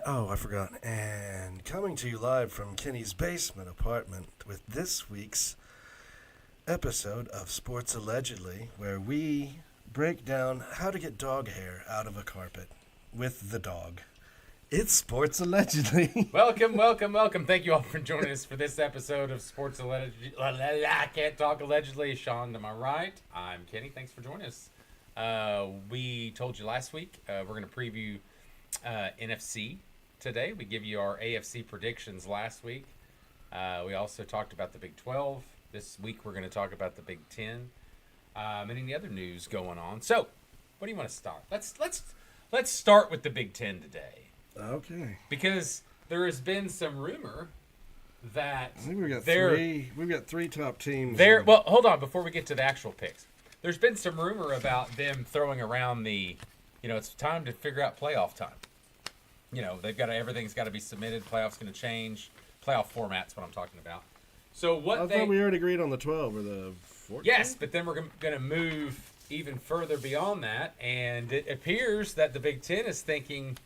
I forgot. And coming to you live from Kenny's basement apartment with this week's episode of Sports Allegedly, where we break down how to get dog hair out of a carpet with the dog. It's Sports Allegedly. Welcome. Thank you all for joining us for this episode of Sports Allegedly. I can't talk allegedly. Sean to my right. I'm Kenny. Thanks for joining us. We told you last week we're going to preview NFC today. We give you our AFC predictions last week. We also talked about the Big 12. This week we're going to talk about the Big 10 and any other news going on. So, what do you want to start? Let's start with the Big 10 today. Okay. Because there has been some rumor that I think we've got three top teams. Well, hold on before we get to the actual picks. There's been some rumor about them throwing around it's time to figure out playoff time. Everything's got to be submitted. Playoffs going to change. Playoff format's what I'm talking about. So I thought we already agreed on the 12 or the 14. Yes, but then we're going to move even further beyond that, and it appears that the Big Ten is thinking,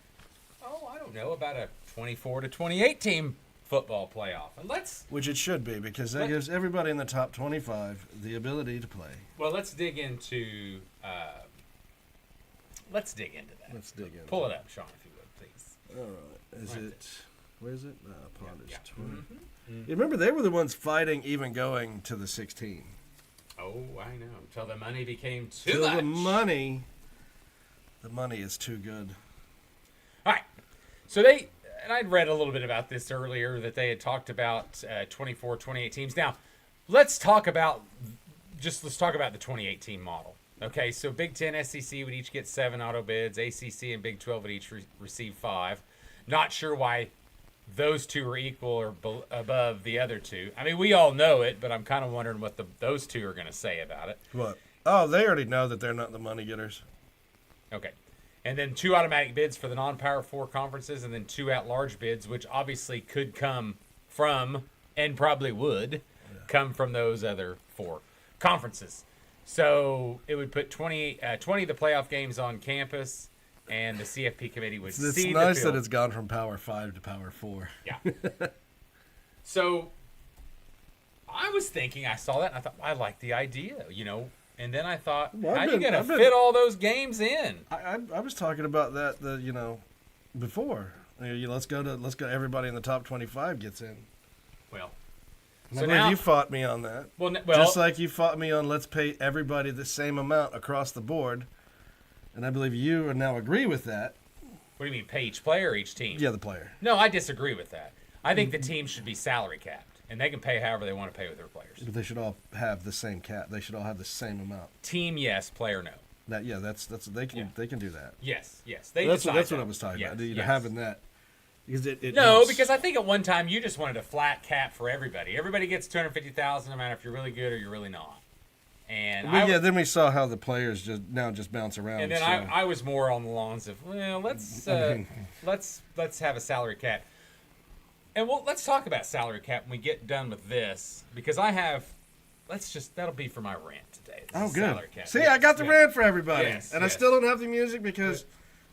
about a 24 to 28 team football playoff. And which it should be, because that gives everybody in the top 25 the ability to play. Well, let's dig into that. Let's dig in. Pull it up, Sean, if you would, please. All right. Where is it? Pond is 20. Mm-hmm. You remember they were the ones fighting even going to the 16. Oh, I know. Until the money became too much. The money is too good. All right. So I'd read a little bit about this earlier, that they had talked about 24, 28 teams. Now, let's talk about the 2018 model. Okay, so Big 10, SEC would each get 7 auto bids. ACC and Big 12 would each receive 5. Not sure why those two are equal or above the other two. I mean, we all know it, but I'm kind of wondering what those two are going to say about it. What? Oh, they already know that they're not the money getters. Okay. And then 2 automatic bids for the non-Power 4 conferences, and then 2 at-large bids, which obviously could come from, and probably would, come from those other 4 conferences. So it would put 20 of the playoff games on campus, and the CFP committee would see the field. It's nice that it's gone from Power 5 to Power 4. Yeah. So I was thinking, I saw that, and I thought, I like the idea, And then I thought, how are you going to fit all those games in? I was talking about that, before. Let's go. Everybody in the top 25 gets in. Well, so now you fought me on that. Well, just like you fought me on let's pay everybody the same amount across the board, and I believe you now agree with that. What do you mean, pay each player or each team? Yeah, the player. No, I disagree with that. I think the team should be salary capped. And they can pay however they want to pay with their players. But they should all have the same cap. They should all have the same amount. Team, yes. Player, no. They can do that. Yes. That's what I was talking about. Having that, because because I think at one time you just wanted a flat cap for everybody. Everybody gets $250,000, no matter if you're really good or you're really not. And then we saw how the players just bounce around. And then I was more on the lawns of let's have a salary cap. And let's talk about salary cap when we get done with this, because that'll be for my rant today. Oh, good. Salary cap. See, I got the rant for everybody. Yes, I still don't have the music because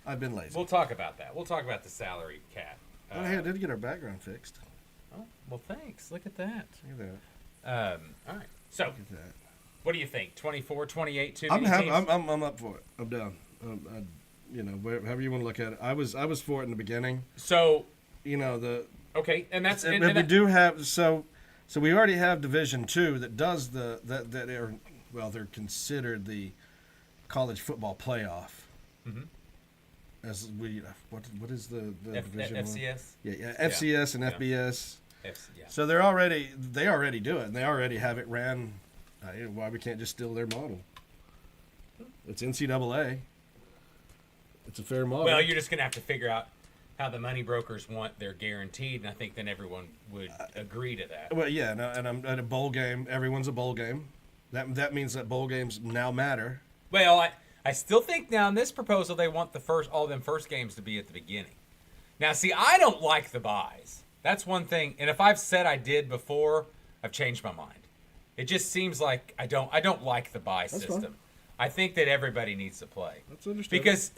I've been lazy. We'll talk about that. We'll talk about the salary cap. I did get our background fixed. Oh, well, thanks. Look at that. Look at that. All right. So, Look at that. What do you think? 24, 28, too many teams? I'm up for it. I'm down. However you want to look at it. I was for it in the beginning. So, Okay, and that's we do have so we already have Division II that does they're considered the college football playoff. Mm-hmm. As what is the division? FCS. Yeah, FCS and FBS. Yeah. So they already do it, and they already have it ran. Why we can't just steal their model? It's NCAA. It's a fair model. Well, you're just gonna have to figure out how the money brokers want their guaranteed, and I think then everyone would agree to that. Well, yeah, and I'm at a bowl game. Everyone's a bowl game. That means that bowl games now matter. Well, I still think now in this proposal they want all them first games to be at the beginning. Now, see, I don't like the buys. That's one thing. And if I've said I did before, I've changed my mind. It just seems like I don't like the buy system. Fine. I think that everybody needs to play. That's understandable. Because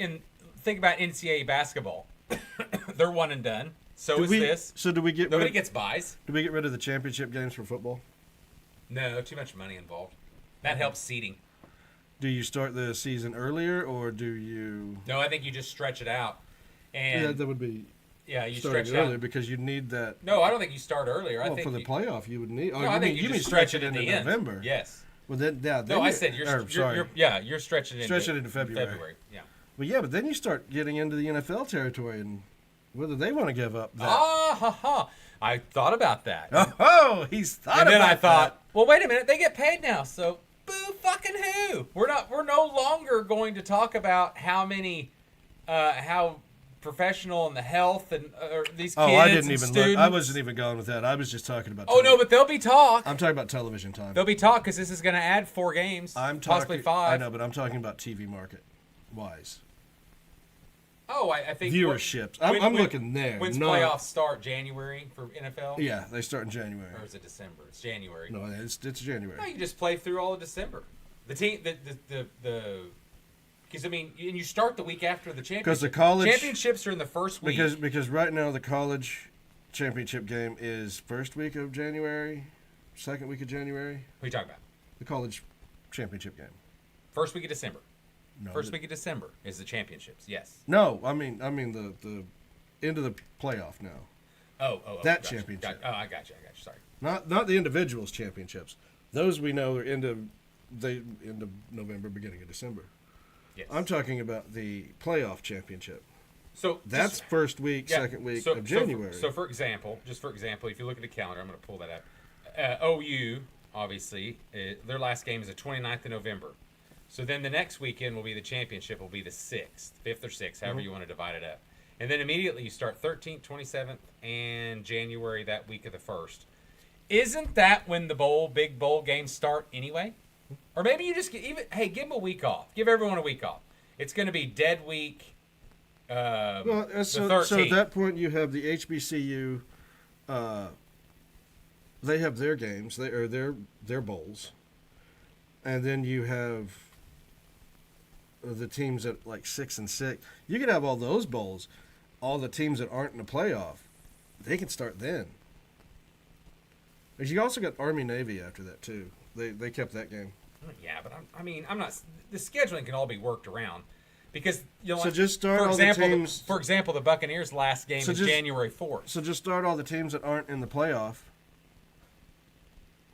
think about NCAA basketball. They're one and done. So is this. So do we get Nobody gets buys. Do we get rid of the championship games for football? No, too much money involved. That helps seeding. Do you start the season earlier, or do you? No, I think you just stretch it out. And Yeah, that would be. Yeah, you starting stretch it earlier out. because you need that. No, I don't think you start earlier. I Well, think for the playoff, you would need. Oh, No, I think you mean just stretch it into the end. November? Yes. Well, then, yeah. No, I said you're stretching it into February. Yeah. Well, yeah, but then you start getting into the NFL territory and whether they want to give up that. I thought about that. Oh, he's thought And about then I thought, that. well, wait a minute, they get paid now, so boo fucking who? We're no longer going to talk about how many how professional and the health and these kids I didn't and even students. look. I wasn't even going with that. I was just talking about. Oh no, but there'll be talk. I'm talking about television time. There'll be talk because this is going to add 4 games, possibly 5. I know, but I'm talking about TV market wise. Oh, I think viewerships. I'm looking there. When's playoffs start? January for NFL? Yeah, they start in January. Or is it December? It's January. No, it's January. No, you just play through all of December. The team, because I mean, and you start the week after the championship. Because the college championships are in the first week. Because right now the college championship game is first week of January, second week of January. What are you talking about? The college championship game. First week of December. No, First week of December is the championships. Yes. No, I mean the end of the playoff now. Oh, that gotcha. championship. I got you. Sorry. Not the individuals championships. Those we know are end of November, beginning of December. Yes. I'm talking about the playoff championship. So that's first week, second week of January. So for example, if you look at the calendar, I'm going to pull that up. OU, obviously, their last game is the 29th of November. So then the next weekend will be the championship, will be the 6th, 5th or 6th, however you want to divide it up. And then immediately you start 13th, 27th, and January, that week of the 1st. Isn't that when the big bowl games start anyway? Or maybe you just give them a week off. Give everyone a week off. It's going to be dead week. So at that point you have the HBCU. They have their games. Their bowls, and then you have the teams at like 6 and 6. You could have all those bowls. All the teams that aren't in the playoff, they can start then. But you also got Army Navy after that too. They kept that game. Yeah, but I'm not. The scheduling can all be worked around because So just start all the teams. For example, the Buccaneers' last game is January 4th. So just start all the teams that aren't in the playoff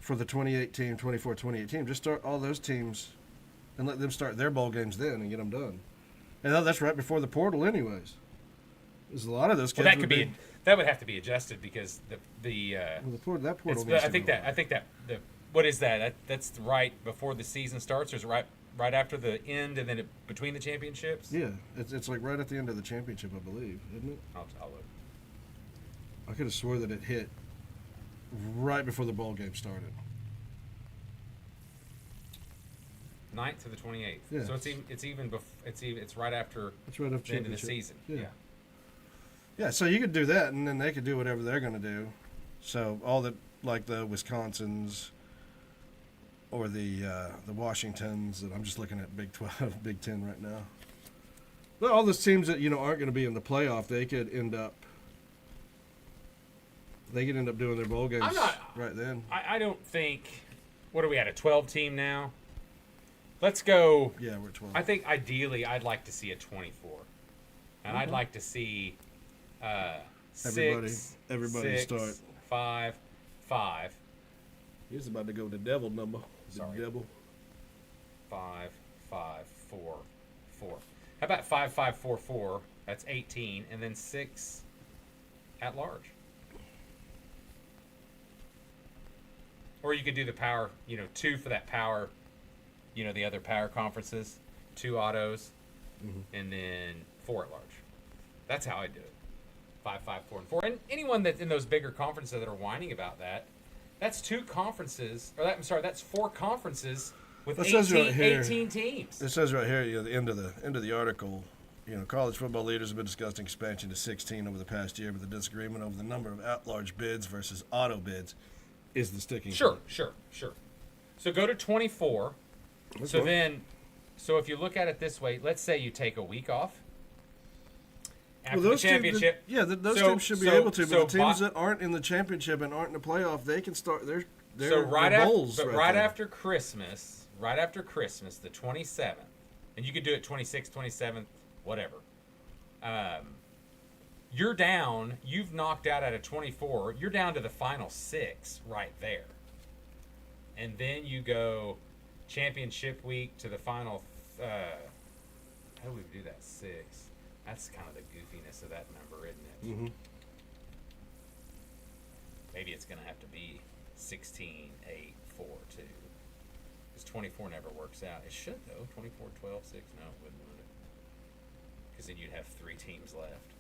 for the 2018, 24, 2018. Just start all those teams and let them start their bowl games then and get them done. And that's right before the portal, anyways. There's a lot of those kids. Well, that would have to be adjusted because that portal. I think that what is that? That's right before the season starts, or is it right after the end and then between the championships? Yeah, it's like right at the end of the championship, I believe, isn't it? I'll look. I could have swore that it hit right before the bowl game started. 9th to the 28th. Yeah. So it's right after the end of the season. Yeah. Yeah, so you could do that, and then they could do whatever they're going to do. So all the Wisconsins or the Washingtons that I'm just looking at Big 12, Big 10 right now. But all those teams that aren't going to be in the playoff, they could end up doing their bowl games right then. I don't think. What are we at? A 12 team now? Let's go. Yeah, we're 12. I think ideally I'd like to see a 24, and I'd like to see everybody 6, start 5, 5. He's about to go with the devil number. Sorry. The devil. 5, 5, 4, 4. How about 5, 5, 4, 4? That's 18, and then 6 at large. Or you could do the power, 2 for that power, the other power conferences, 2 autos, and then 4 at large. That's how I do it. 5, 5, 4, and 4. And anyone that's in those bigger conferences that are whining about that, that's 2 conferences, that's 4 conferences with 18 teams. It says right here, the end of the article, college football leaders have been discussing expansion to 16 over the past year, but the disagreement over the number of at-large bids versus auto bids is the sticking point. Sure. So go to 24. So if you look at it this way, let's say you take a week off, after the championship. Those teams should be able to. But the teams that aren't in the championship and aren't in the playoff, they can start their bowls. Right after Christmas, the 27th, and you could do it 26th, 27th, whatever. You're down. You've knocked out of 24. You're down to the final 6 right there. And then you go championship week to the final. How do we do that? 6. That's kind of the goofiness of that number, isn't it? Mm-hmm. Maybe it's going to have to be 16, 8, 4, 2. Because 24 never works out. It should, though. 24, 12, 6. No, it wouldn't, would it? Because then you'd have 3 teams left.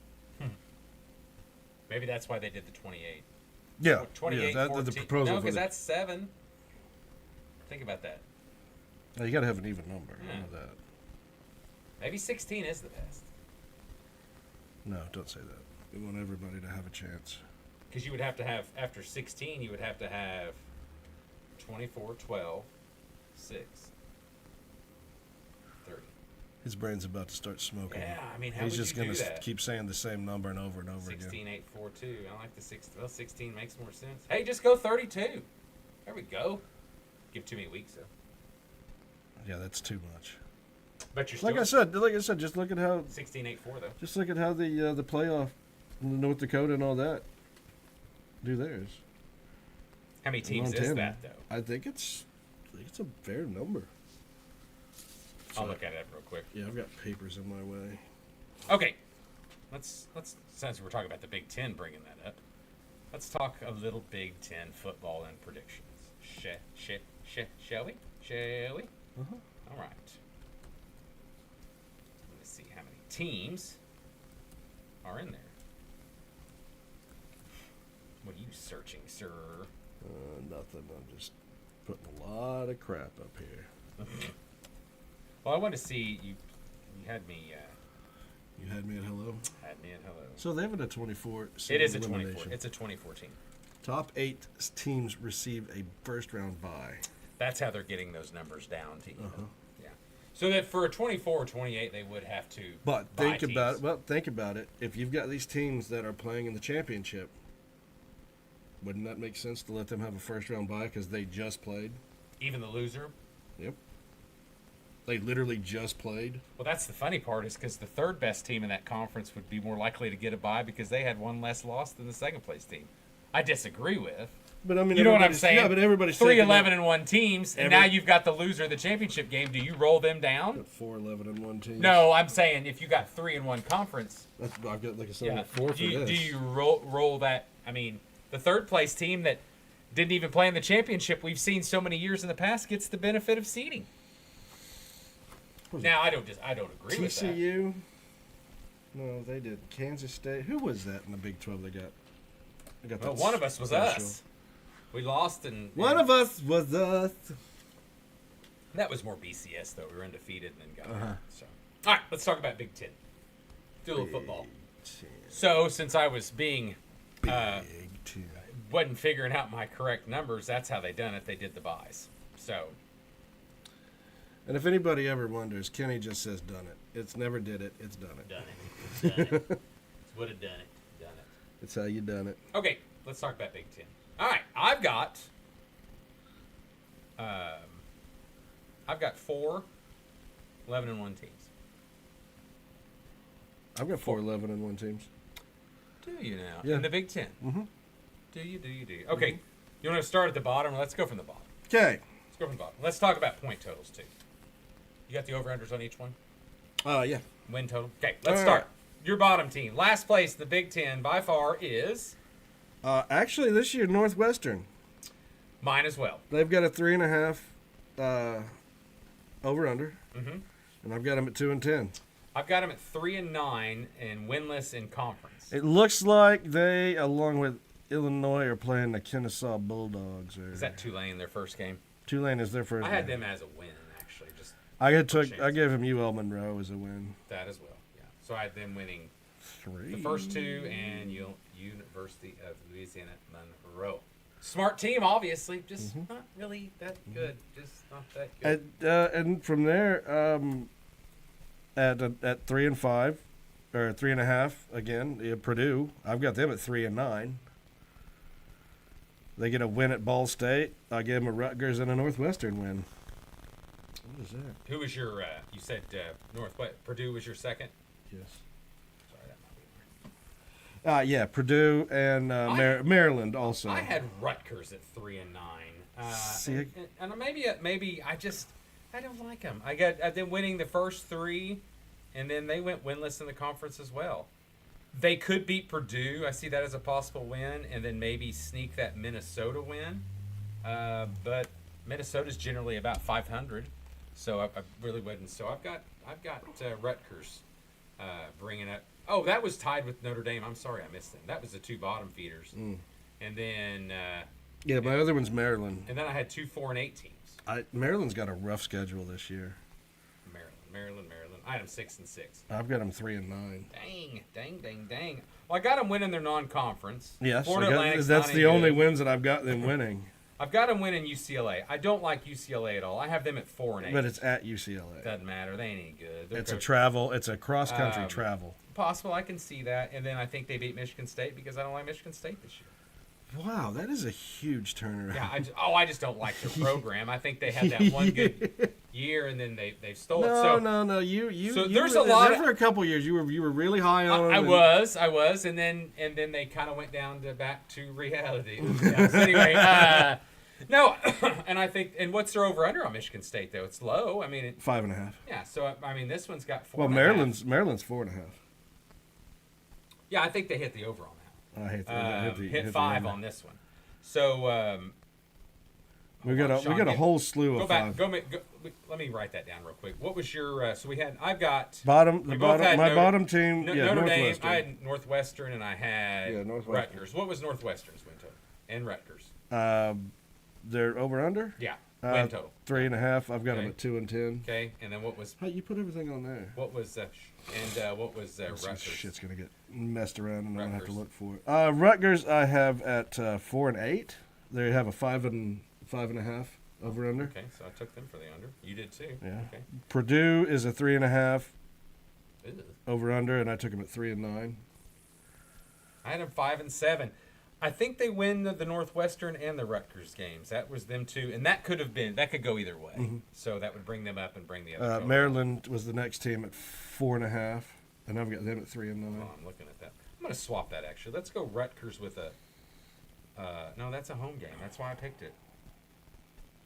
Maybe that's why they did the 28. Yeah. 28, that's the proposal. No, because that's 7. Think about that. Now, you got to have an even number. Yeah. I know that. Maybe 16 is the best. No, don't say that. We want everybody to have a chance. Because you would have to have, after 16, you would have to have 24, 12, 6, 30. His brain's about to start smoking. Yeah, I mean, how He's would just you going do to that? keep saying the same number and over and over 16, again. 8, 4, 2. I like the 6. Well, 16 makes more sense. Hey, just go 32. There we go. Give too many weeks, though. Yeah, that's too much. But you're still... Like I said, just look at how 16, 8, 4, though. Just look at how the playoff, North Dakota and all that, do theirs. How many teams is that, though? I think it's a fair number. I'll look at it real quick. Yeah, I've got papers in my way. Okay, let's since we're talking about the Big Ten, bringing that up, let's talk a little Big Ten football and predictions. Shall we? Uh-huh. All right. Let's see how many teams are in there. What are you searching, sir? Nothing. I'm just putting a lot of crap up here. Well, I want to see you. You had me. You had me at hello. Had me at hello. So they have it at 24. It is a 24. It's a 24 team. Top 8 teams receive a first round bye. That's how they're getting those numbers down to you. Uh-huh. Yeah. So that for a 24 or 28, they would have to. But buy think teams. about it. Well, think about it. If you've got these teams that are playing in the championship, wouldn't that make sense to let them have a first round bye because they just played? Even the loser. Yep. They literally just played. Well, that's the funny part is because the third best team in that conference would be more likely to get a bye because they had one less loss than the second place team. I disagree with. But I mean, you know what I'm saying? Yeah, but everybody's 3-11-1 teams, and now you've got the loser of the championship game. Do you roll them down? 4-11-1 teams. No, I'm saying if you got 3-1 conference. I've got like I said, Yeah. 4 for this. Do you roll that? I mean, the third place team that didn't even play in the championship we've seen so many years in the past gets the benefit of seeding. Now I don't agree with that. TCU. No, they did. Kansas State. Who was that in the Big 12? They got. Well, one of us was us. We lost and one of us was us. That was more BCS though. We were undefeated and then got hurt. So, all right, let's talk about Big Ten. Do a little football. So, since I was being Big Ten. wasn't figuring out my correct numbers, that's how they done it. They did the buys. So. And if anybody ever wonders, Kenny just says done it. It's never did it. It's done it. Done it. Done it. It's would have done it. Done it. It's how you done it. Okay, let's talk about Big Ten. All right, I've got 4 11-1 teams. I've got 4 11-1 teams. Do you now? Yeah. In the Big Ten. Mm-hmm. Do you? Okay, you want to start at the bottom? Let's go from the bottom. Okay. Let's go from the bottom. Let's talk about point totals too. You got the over-unders on each one? Yeah. Win total? Okay, let's All start. right. Your bottom team. Last place, the Big Ten, by far, is... Actually, this year, Northwestern. Mine as well. They've got a 3.5 over-under. Mm-hmm. And I've got them at 2-10. I've got them at 3-9 and winless in conference. It looks like they, along with Illinois, are playing the Kennesaw Bulldogs. Is that Tulane, their first game? Tulane is their first I had game. them as a win, actually. Just I gave him UL Monroe as a win. that as well, yeah. So I had them winning 3. the first 2 and University of Louisiana Monroe. Smart team, obviously. Just not really that good. Just not that good. And from there, at 3-5, or 3.5 again. Purdue, I've got them at 3-9. They get a win at Ball State. I give them a Rutgers and a Northwestern win. What is that? Who was your? You said Northwest. Purdue was your second. Yes. Sorry, that might be. Yeah, Purdue and Maryland also. I had Rutgers at 3-9. See, and maybe I don't like them. I got them winning the first three, and then they went winless in the conference as well. They could beat Purdue. I see that as a possible win, and then maybe sneak that Minnesota win. But Minnesota's generally about 500, so I really wouldn't. So I've got Rutgers bringing up. Oh, that was tied with Notre Dame. I'm sorry, I missed them. That was the two bottom feeders, and then yeah, my other one's Maryland. And then I had 2 4-8 teams. Maryland's got a rough schedule this year. Maryland. I had them 6-6. I've got them 3-9. Dang. Well, I got them winning their non-conference. Yes, Florida that's the only wins that I've got them winning. I've got them winning UCLA. I don't like UCLA at all. I have them at 4-8. But it's at UCLA. Doesn't matter. They ain't any good. It's a cross-country travel. Possible. I can see that. And then I think they beat Michigan State because I don't like Michigan State this year. Wow, that is a huge turnaround. Yeah, I just don't like their program. I think they had that one good year, and then they've stolen it. No. So there's a lot for a couple years. You were really high on them. I was, and then they kind of went down to back to reality. Yeah, so anyway, no, and I think what's their over under on Michigan State though? It's low. I mean, 5.5. Yeah, so I mean this one's got 4. Well, Maryland's 4.5. Yeah, I think they hit the over on that. I hate that. Hit 5 on this one. So we got a whole slew of five. Let me write that down real quick. What was your? So I've got bottom team. Notre Dame. Northwestern. I had Northwestern and I had Rutgers. What was Northwestern's win total and Rutgers? They're over under. Yeah, win total 3.5. I've got them at 2 and 10. Okay, and then what was? Hey, you put everything on there. What was what was Rutgers? Shit's gonna get messed around, and I don't have to look for it. Rutgers, I have at 4 and 8. They have a 5.5 over under. Okay, so I took them for the under. You did too. Yeah. Okay. Purdue is a 3.5 Ew. over under, and I took them at 3 and 9. I had them 5 and 7. I think they win the Northwestern and the Rutgers games. That was them too, and that could go either way. Mm-hmm. So that would bring them up and bring the other. Maryland was the next team at 4.5, and I've got them at 3 and 9. Oh, I'm looking at that. I'm going to swap that actually. Let's go Rutgers with a. No, that's a home game. That's why I picked it.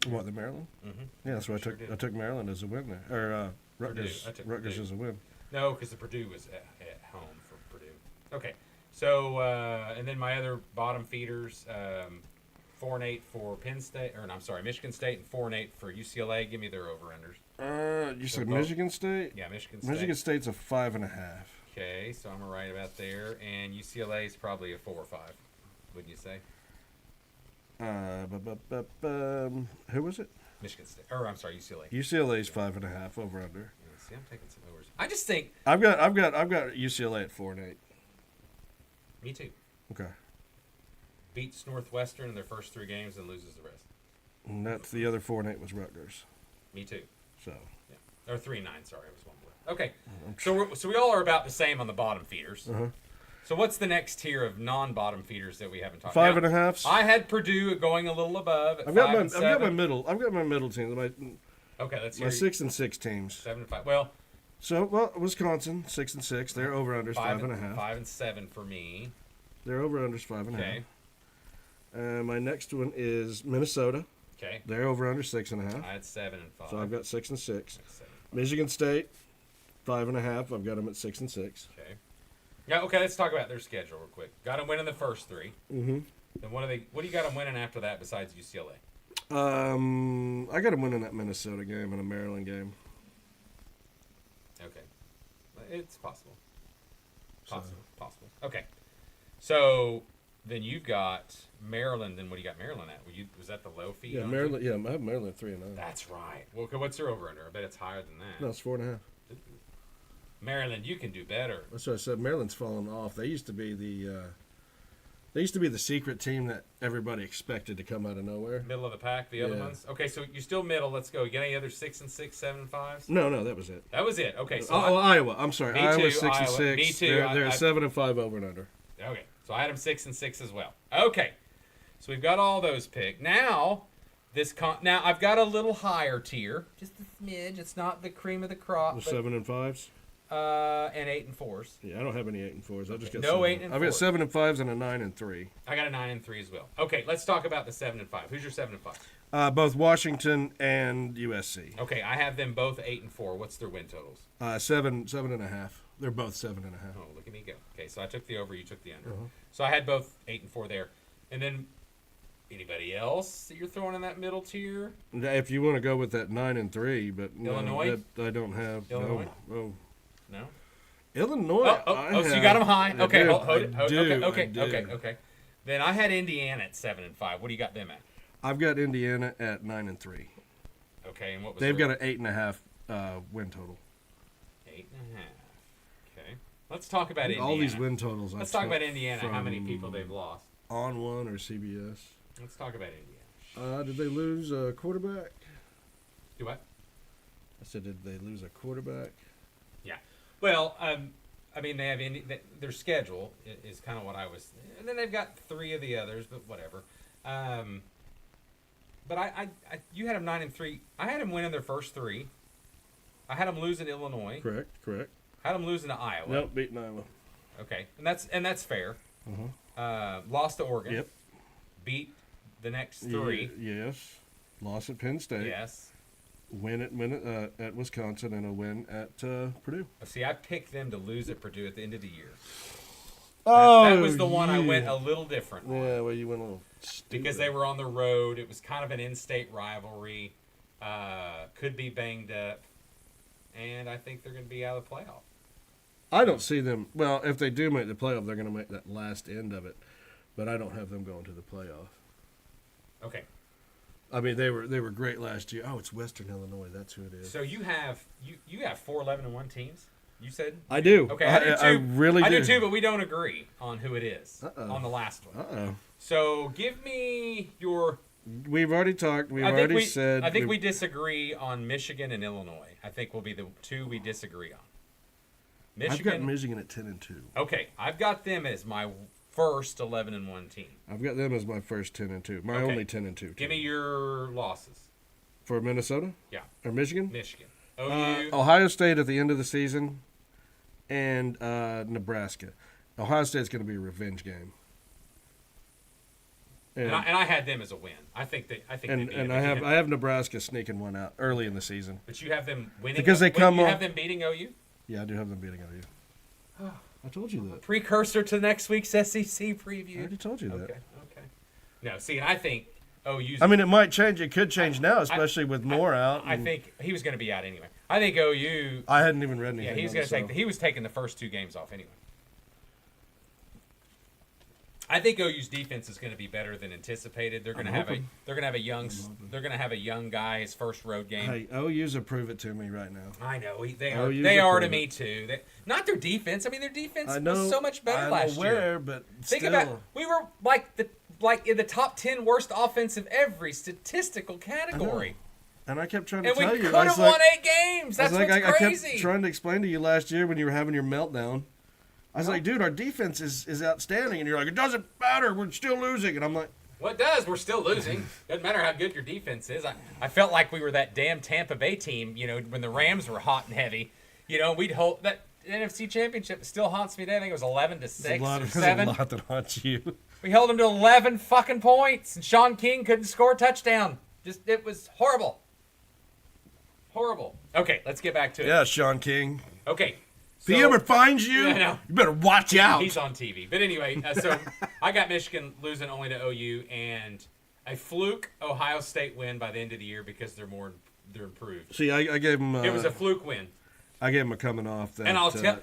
What, the Maryland? Mm-hmm. Yeah, that's why I took Maryland as a win there, or Rutgers. Rutgers as a win. No, because the Purdue was at home for Purdue. Okay. So, and then my other bottom feeders, 4 and 8 for Michigan State, and 4 and 8 for UCLA. Give me their over-unders. You said Michigan State? Yeah, Michigan State. Michigan State's a 5.5. Okay, so I'm right about there. And UCLA is probably a 4 or 5, wouldn't you say? Who was it? Michigan State. Or, I'm sorry, UCLA. UCLA's 5.5 over under. Yeah, see, I'm taking some overs. I just think. I've got UCLA at 4 and 8. Me too. Okay. Beats Northwestern in their first 3 games and loses the rest. And that's the other 4 and 8 was Rutgers. Me too. So. Yeah. Or 3 and 9. Sorry, it was one more. Okay. So we all are about the same on the bottom feeders. Uh-huh. So what's the next tier of non-bottom feeders that we haven't talked 5.5. I had Purdue going a little above. At I've got my middle. I've got my middle teams. Okay, that's my 6 and 6 teams. 7 and 5. Well, Wisconsin 6 and 6. They're over unders 5.5. 5 and 7 for me. They're over unders 5.5. Okay. My next one is Minnesota. Okay. They're over under 6.5. I had 7 and 5. So I've got 6 and 6. 7. Michigan State 5.5. I've got them at 6 and 6. Okay. Yeah. Okay. Let's talk about their schedule real quick. Got them winning the first 3. Mm-hmm. Then what do you got them winning after that besides UCLA? I got them winning that Minnesota game and a Maryland game. Okay. It's possible. Possible. Okay. So then you've got Maryland. Then what do you got Maryland at? Was that the low feed? Yeah, Maryland. Yeah, I have Maryland at 3 and 9. That's right. Well, what's their over under? I bet it's higher than that. No, it's 4.5. Maryland, you can do better. That's what I said. Maryland's fallen off. They used to be the They used to be the secret team that everybody expected to come out of nowhere. Middle of the pack, the other Yeah. ones. Okay, so you're still middle. Let's go. You got any other 6 and 6, 7 and 5s? No, that was it. That was it. Okay, so Iowa. I'm sorry. Me Iowa too, 6 and Iowa. 6. Me too. They're 7 and 5 over and under. okay, so I had them 6 and 6 as well. Okay, so we've got all those picked. Now now I've got a little higher tier, just a smidge. It's not the cream of the crop. The But, 7 and 5s. and 8 and 4s. Yeah, I don't have any 8 and 4s. I just got No 7. 8 and I've got 4s. 7 and 5s and a 9 and 3. I got a 9 and 3 as well. Okay, let's talk about the 7 and 5. Who's your 7 and 5? Both Washington and USC. Okay, I have them both 8 and 4. What's their win totals? 7 and a half. They're both 7 and a half. Oh, look at me go. Okay, so I took the over, you took the under. Uh-huh. So I had both 8 and 4 there. And then anybody else that you're throwing in that middle tier? If you want to go with that 9 and 3, but no, Illinois? I don't have. Illinois? No. No? Illinois. So you got them high. I Okay, do, hold it. I do, Okay. Then I had Indiana at 7 and 5. What do you got them at? I've got Indiana at 9 and 3. Okay, and what was They've their got an 8.5 win total. 8.5. Okay. Let's talk about Indiana. All these win totals. Let's talk about Indiana. How many people they've lost? On One or CBS. Let's talk about Indiana. Did they lose a quarterback? Do what? I said, did they lose a quarterback? Yeah. Well, I mean, they have their schedule is kind of what I was. And then they've got 3 of the others, but whatever. But you had them 9 and 3. I had them winning their first 3. I had them losing to Illinois. Correct. Had them losing to Iowa. Nope, beating Iowa. Okay, and that's fair. Lost to Oregon. Yep. Beat the next 3. Yes. Loss at Penn State. Yes. Win at Wisconsin and a win at Purdue. See, I picked them to lose at Purdue at the end of the year. Oh, that was the one I went a little different on. Yeah, well, you went a little stupid. Because they were on the road. It was kind of an in-state rivalry. Could be banged up. And I think they're going to be out of the playoff. I don't see them. Well, if they do make the playoff, they're going to make that last end of it. But I don't have them going to the playoff. Okay. I mean, they were great last year. Oh, it's Western Illinois. That's who it is. So you have 4 11-1 teams. You said I do. Okay, I do too. I really do. I do too, but we don't agree on who it is on the last one. Uh-oh. So give me your. We've already talked. We've already said. I think we disagree on Michigan and Illinois. I think will be the 2 we disagree on. I've got Michigan at 10 and 2. Okay, I've got them as my first 11-1 team. I've got them as my first 10 and 2. My Okay. only 10 and 2. Give me your losses. For Minnesota? Yeah. Or Michigan? Michigan. OU. Ohio State at the end of the season, and Nebraska. Ohio State's going to be a revenge game. And I had them as a win. I think I have Nebraska sneaking one out early in the season. But you have them winning because they come you on. have them beating OU? Yeah, I do have them beating OU. I told you that. Precursor to next week's SEC preview. I already told you that. Okay. No, see, and I think OU's. I mean, it might change. It could change now, especially with Moore out. I think he was going to be out anyway. I think OU. I hadn't even read anything. Yeah, he was going to take. He was taking the first 2 games off anyway. I think OU's defense is going to be better than anticipated. They're going to have a young guy his first road game. Hey, OU's a prove it to me right now. I know they are. OU's They are to prove me it. too. Not their defense. I mean, their defense I know, was so much better last year. But Think still. about we were like in the top 10 worst offense of every statistical category. And I kept trying to And we tell you. could have won 8 games. That's what's I crazy. kept trying to explain to you last year when you were having your meltdown. I was like, dude, our defense is outstanding. And you're like, it doesn't matter. We're still losing. And I'm like, well, it does. We're still losing. Doesn't matter how good your defense is. I felt like we were that damn Tampa Bay team, when the Rams were hot and heavy. We'd hold that NFC Championship still haunts me today. I think it was 11-6 or 7. There's a lot that haunts you. We held them to 11 fucking points, and Sean King couldn't score a touchdown. It was horrible. Horrible. Okay, let's get back to it. Yeah, Sean King. Okay. If he ever finds you, you better watch out. He's on TV. But anyway, so I got Michigan losing only to OU and a fluke Ohio State win by the end of the year because they're improved. See, I gave him. It was a fluke win. I gave him a coming off that. And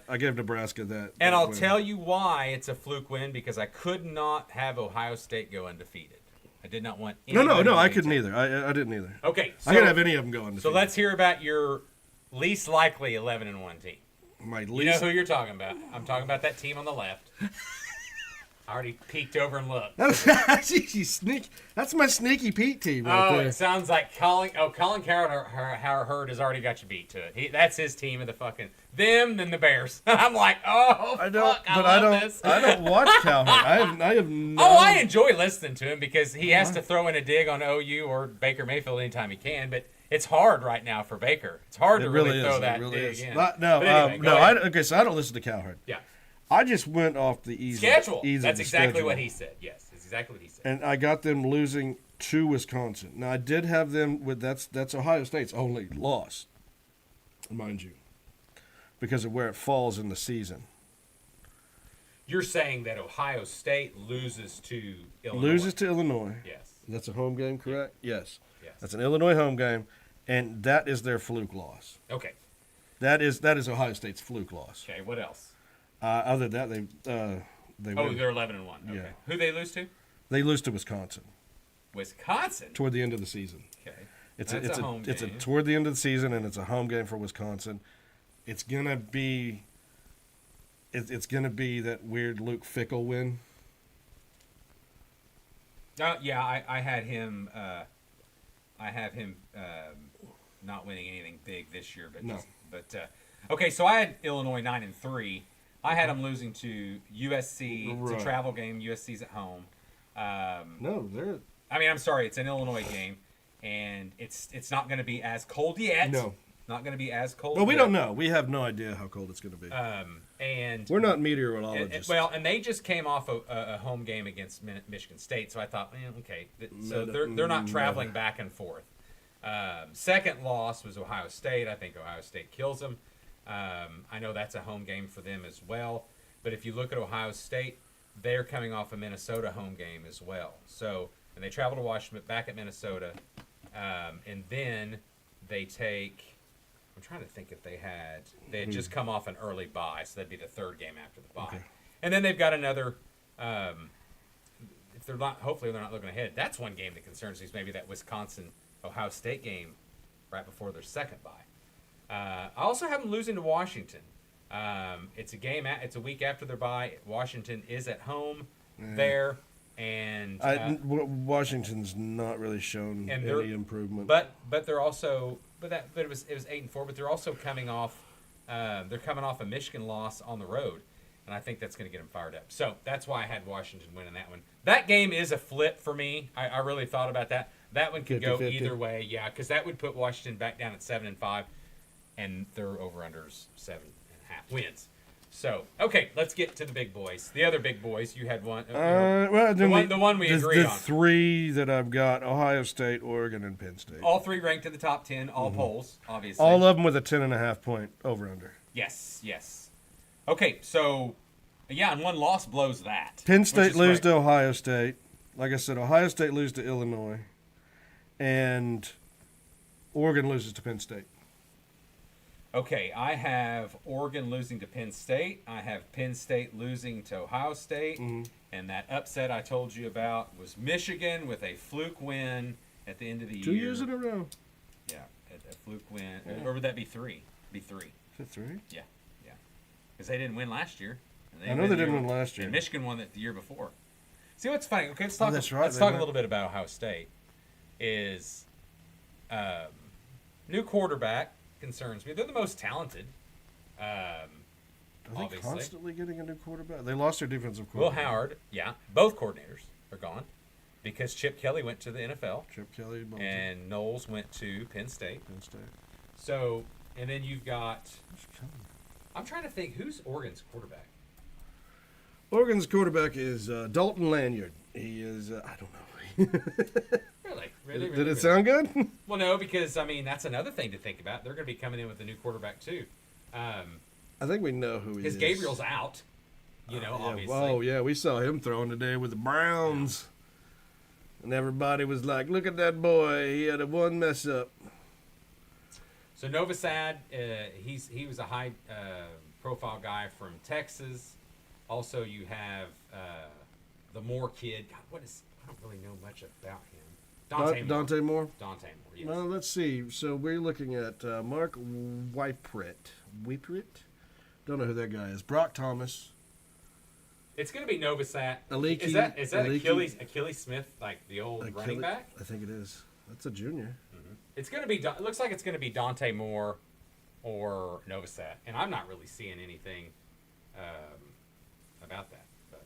I gave Nebraska that. And I'll win. tell you why it's a fluke win because I could not have Ohio State go undefeated. I did not want. No, I couldn't either. I didn't either. Okay, so, I couldn't have any of them go undefeated. So let's hear about your least likely 11-1 team. My least. You know who you're talking about. I'm talking about that team on the left. I already peeked over and looked. That's my sneaky Pete team right there. It sounds like Colin Cowherd has already got you beat to it. That's his team of the fucking them, then the Bears. I'm like, I love this. I don't watch Cowherd. I have no. I enjoy listening to him because he has to throw in a dig on OU or Baker Mayfield anytime he can, but it's hard right now for Baker. It's hard to really throw that dig in. So I don't listen to Cowherd. Yeah. I just went off the easy schedule. Easy That's exactly schedule. what he said. Yes, that's exactly what he said. And I got them losing to Wisconsin. Now I did have them with that's Ohio State's only loss, mind you, because of where it falls in the season. You're saying that Ohio State loses to Illinois. Loses to Illinois. Yes. That's a home game, correct? Yes. Yes. That's an Illinois home game, and that is their fluke loss. Okay. That is Ohio State's fluke loss. Okay. What else? Other than that, they Oh, win. they're 11-1. Okay. Yeah. Who they lose to? They lose to Wisconsin Wisconsin. toward the end of the season. Okay. It's a home It's game. toward the end of the season, and it's a home game for Wisconsin. It's gonna be. It's gonna be that weird Luke Fickle win. Yeah, I had him. I have him not winning anything big this year, but No. Okay. So I had Illinois 9-3. I had them losing to USC. Right. It's a travel game. USC's at home. No, they're I mean, I'm sorry. It's an Illinois game, and it's not going to be as cold yet. No. Not going to be as cold. Well, we yet. don't know. We have no idea how cold it's going to be. And We're not meteorologists. and they just came off a home game against Michigan State, so I thought, okay, so they're not traveling back and forth. Second loss was Ohio State. I think Ohio State kills them. I know that's a home game for them as well. But if you look at Ohio State, they're coming off a Minnesota home game as well. So, and they travel to Washington, back at Minnesota, and then they take. I'm trying to think if they had just come off an early bye, so that'd be the third game after the bye, Okay. and then they've got another. If they're not, hopefully they're not looking ahead. That's one game that concerns me. Is maybe that Wisconsin Ohio State game right before their second bye. I also have them losing to Washington. It's a game. It's a week after their bye. Washington is at home there, and Washington's not really shown any improvement. But they're also it was 8-4. But they're also coming off. They're coming off a Michigan loss on the road, and I think that's going to get them fired up. So that's why I had Washington winning that one. That game is a flip for me. I really thought about that. That one could 50-50. go either way. Yeah, because that would put Washington back down at 7-5. And their over-unders 7.5 wins. So, okay, let's get to the big boys. The other big boys, you had one. The one we agreed the on. three that I've got: Ohio State, Oregon, and Penn State. All three ranked in the top 10, all polls, obviously. All of them with a 10.5 point over/under. Yes. Okay, so, yeah, and one loss blows that. Penn State lose to Ohio State. Like I said, Ohio State lose to Illinois, and Oregon loses to Penn State. Okay, I have Oregon losing to Penn State. I have Penn State losing to Ohio State. Mm-hmm. And that upset I told you about was Michigan with a fluke win at the end of the year. 2 years in a row. Yeah, a fluke win. Yeah. Or would that be three? Be three. Is it 3? Yeah. Because they didn't win last year. I know they didn't win last year. And Michigan won it the year before. See what's funny? Okay, let's talk. That's right, Let's talk a little bit about Ohio State. Is new quarterback concerns me. They're the most talented. Are they Obviously. constantly getting a new quarterback? They lost their defensive Will coordinator. Howard, yeah, both coordinators are gone because Chip Kelly went to the NFL Chip Kelly, Bolton, and Knowles went to Penn State. Penn State. So, and then you've got. I'm trying to think who's Oregon's quarterback. Oregon's quarterback is Dalton Lanyard. He is, I don't know. Really? Did it sound good? Well, no, because, I mean, that's another thing to think about. They're going to be coming in with a new quarterback, too. I think we know who he is. Because Gabriel's out, obviously. Oh, yeah, we saw him throwing today with the Browns. And everybody was like, look at that boy. He had a one mess up. So Novosad, he was a high-profile guy from Texas. Also, you have the Moore kid. God, I don't really know much about him. Dante Moore? Dante Moore, yes. Well, let's see. So we're looking at Mark Wyprit. Don't know who that guy is. Brock Thomas. It's going to be Novosad. Aliki, Is that Aliki. Achilles Smith, like the old running back? I think it is. That's a junior. Mm-hmm. It's going to be. It looks like it's going to be Dante Moore or Novosad, and I'm not really seeing anything about that. But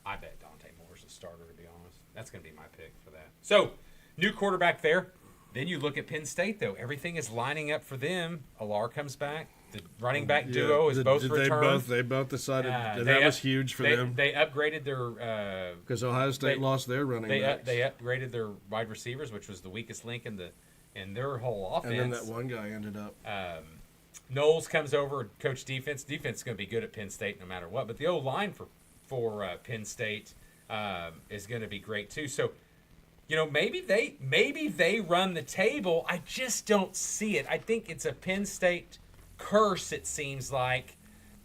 I bet Dante Moore's a starter. To be honest, that's going to be my pick for that. So, new quarterback there. Then you look at Penn State, though. Everything is lining up for them. Alar comes back. The running back duo is both returned. They both decided that was huge for them. They upgraded their because Ohio State lost their running backs. They upgraded their wide receivers, which was the weakest link in their whole offense. And then that one guy ended up. Knowles comes over, coach defense. Defense is going to be good at Penn State no matter what. But the O-line for Penn State is going to be great too. So, maybe they run the table. I just don't see it. I think it's a Penn State curse, it seems like,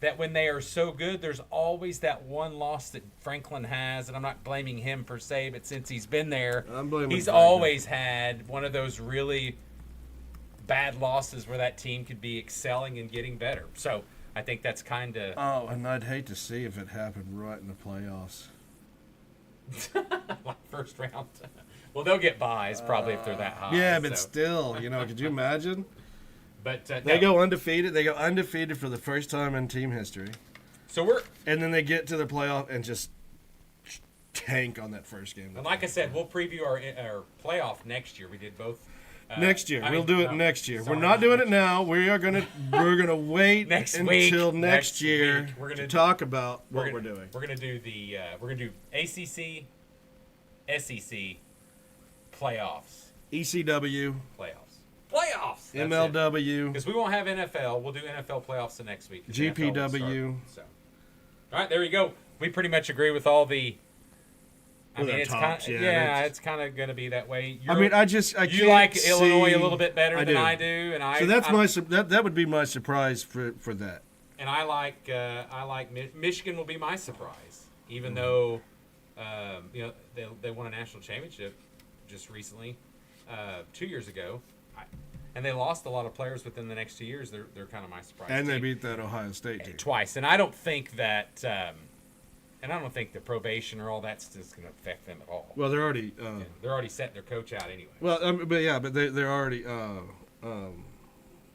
that when they are so good, there's always that one loss that Franklin has, and I'm not blaming him per se, but since he's been there, he's always had one of those really bad losses where that team could be excelling and getting better. So I think that's kind of... Oh, and I'd hate to see if it happened right in the playoffs. Like first round. Well, they'll get buys probably if they're that high. Yeah, but still, could you imagine? But they go undefeated. They go undefeated for the first time in team history. And then they get to the playoff and just tank on that first game. And like I said, we'll preview our playoff next year. We did both. Next year, we'll do it next year. Sorry, we're not doing it now. We're gonna wait until next year to talk about what we're doing. We're gonna do ACC, SEC playoffs, ECW playoffs, MLW. Because we won't have NFL. We'll do NFL playoffs the next week. GPW. So, all right, there you go. We pretty much agree with all the. It's kind of going to be that way. I you like Illinois a little bit better than I do, and that would be my surprise for that. And I like Michigan will be my surprise, even though they won a national championship just recently, 2 years ago, and they lost a lot of players within the next 2 years. They're kind of my surprise. And they beat that Ohio State team twice, and I don't think that. And I don't think the probation or all that's just going to affect them at all. Well, they're already setting their coach out anyway. Well, but they're already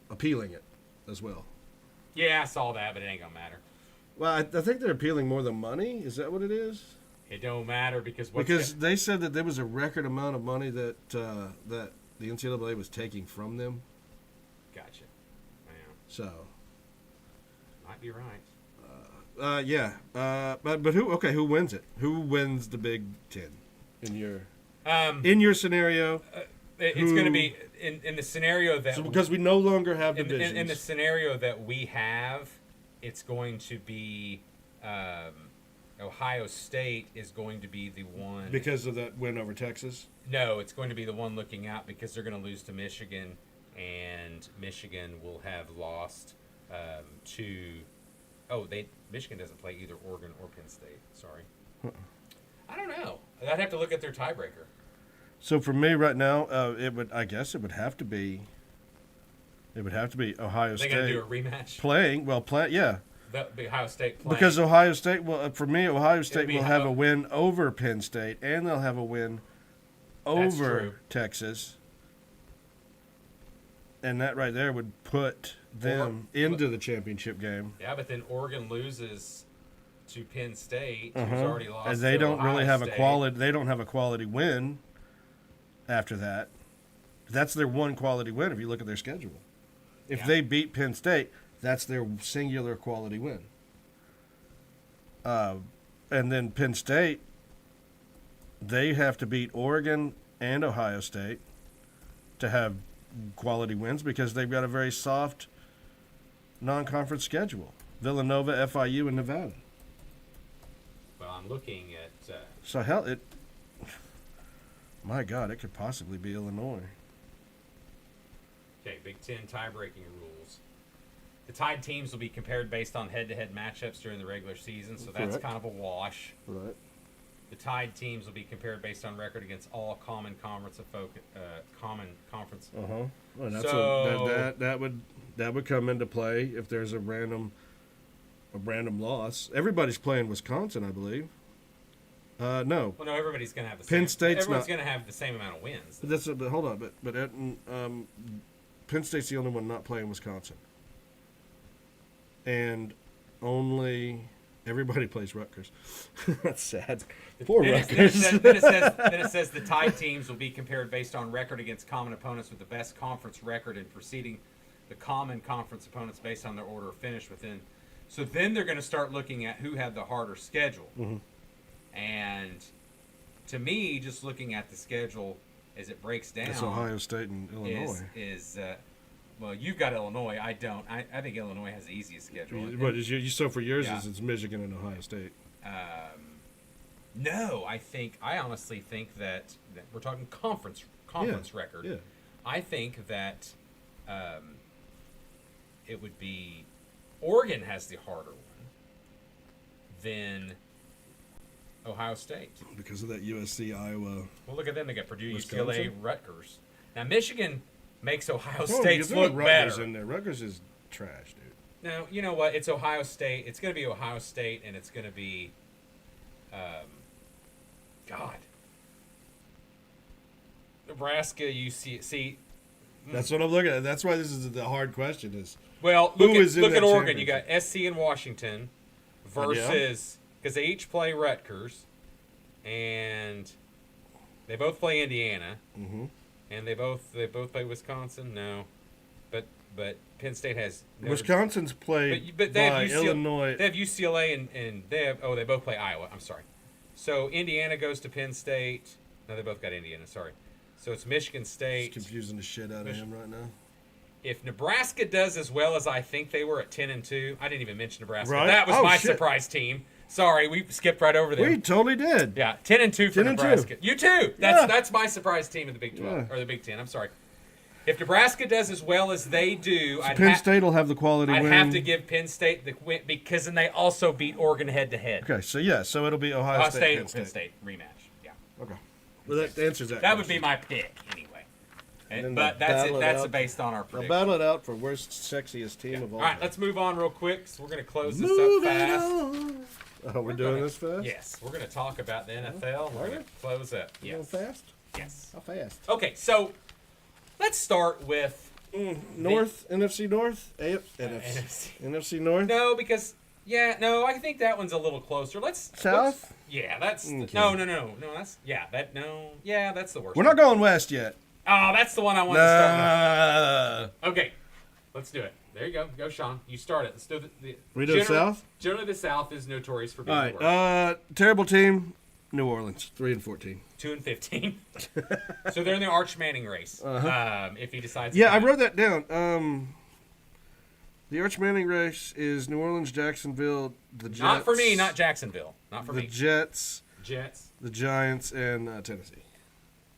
appealing it as well. Yeah, I saw that, but it ain't gonna matter. Well, I think they're appealing more than money. Is that what it is? It don't matter because they said that there was a record amount of money that the NCAA was taking from them. Gotcha. Yeah. So. Might be right. But who wins it? Who wins the Big 10 in your scenario? It's going to be in the scenario that because we no longer have divisions. In the scenario that we have, it's going to be Ohio State is going to be the one because of that win over Texas. No, it's going to be the one looking out because they're going to lose to Michigan, and Michigan will have lost to. Michigan doesn't play either Oregon or Penn State. Sorry. I don't know. I'd have to look at their tiebreaker. So for me right now, it would have to be Ohio State. They're going to do a rematch? Playing. Yeah. The Ohio State playing. Because Ohio State will have a win over Penn State, and they'll have a win over Texas. And that right there would put them into the championship game. Yeah, but then Oregon loses to Penn State, who's already lost. And they don't really have State. a quality. They don't have a quality win. After that, that's their one quality win. If you look at their schedule, if they beat Penn State, that's their singular quality win. And then Penn State, they have to beat Oregon and Ohio State to have quality wins because they've got a very soft non-conference schedule. Villanova, FIU, and Nevada. Well, I'm looking at... My God, it could possibly be Illinois. Okay, Big Ten tie-breaking rules. The tied teams will be compared based on head-to-head matchups during the regular season, so that's kind of a wash. Right. The tied teams will be compared based on record against all common conference. Well, that would come into play if there's a random a random loss. Everybody's playing Wisconsin, I believe. No. Well, no, everybody's going to have the Penn same. State's Everyone's not- going to have the same amount of wins. But hold on. But Penn State's the only one not playing Wisconsin. And only everybody plays Rutgers. That's sad. Poor Rutgers. Then it says the tied teams will be compared based on record against common opponents with the best conference record and preceding the common conference opponents based on their order of finish within. So then they're going to start looking at who had the harder schedule. Mm-hmm. And to me, just looking at the schedule as it breaks down, It's Ohio State and Illinois. Well, you've got Illinois. I don't. I think Illinois has the easiest schedule. But so for yours, Yeah. it's Michigan and Ohio State. No, I honestly think that we're talking conference record. Yeah. I think that it would be Oregon has the harder one than Ohio State. Because of that USC, Iowa. Well, look at them. They got Purdue, Wisconsin? UCLA, Rutgers. Now, Michigan makes Ohio Oh, State's because look Rutgers better. in there. Rutgers is trash, dude. Now, you know what? It's Ohio State. It's going to be Ohio State, and it's going to be, God, Nebraska, UC. That's what I'm looking at. That's why this is the hard question. Is Well, Who look is in at that Oregon. You got championship? SC and Washington versus because they each play Rutgers, and they both play Indiana, Mhm. and they both play Wisconsin. No, but Penn State has Wisconsin's played But they by have UCLA, Illinois. They have UCLA and they both play Iowa. I'm sorry. So Indiana goes to Penn State. No, they both got Indiana. Sorry. So it's Michigan It's State. confusing the shit out of him right now. If Nebraska does as well as I think they were at 10-2, I didn't even mention Nebraska. Right? That was Oh, my shit. surprise team. Sorry, we skipped right over them. We totally did. Yeah, 10-2 for 10-2. Nebraska. You too. Yeah. That's my surprise team in the Big 12 Yeah. or the Big 10. I'm sorry. If Nebraska does as well as they do, Penn State will have the quality I'd win. have to give Penn State the win because then they also beat Oregon head to head. Okay, so it'll be Ohio State, Penn State rematch. Yeah, Okay. Well, that answers that. that would be question. my pick anyway. And then But they'll battle it that's out. based on our Now prediction. battle it out for worst, sexiest team of all. All right, time. let's move on real quick. So we're going to close this Moving up fast. on. Oh, we're doing this fast? Yes, we're going to talk about the NFL. And we're going to close up. You going Yes. fast? Yes. How fast? Okay, so let's start with North, NFC North, NFC North. no, because I think that one's a little closer. South? Yeah, that's Okay. no. That's that's the worst. We're not going west yet. Oh, that's the one I wanted to start with. Okay, let's do it. There you go. Go, Sean. You start it. Let's do the We do South? Generally, the South is notorious for being All the worst. right. Terrible team. New Orleans, 3-14. 2-15. So they're in the Arch Manning race. If he decides. Yeah, to I come wrote that down. The Arch Manning race is New Orleans, Jacksonville, the Jets. Not for me. Not Jacksonville. Not for the me. Jets, Jets. the Giants, and Tennessee.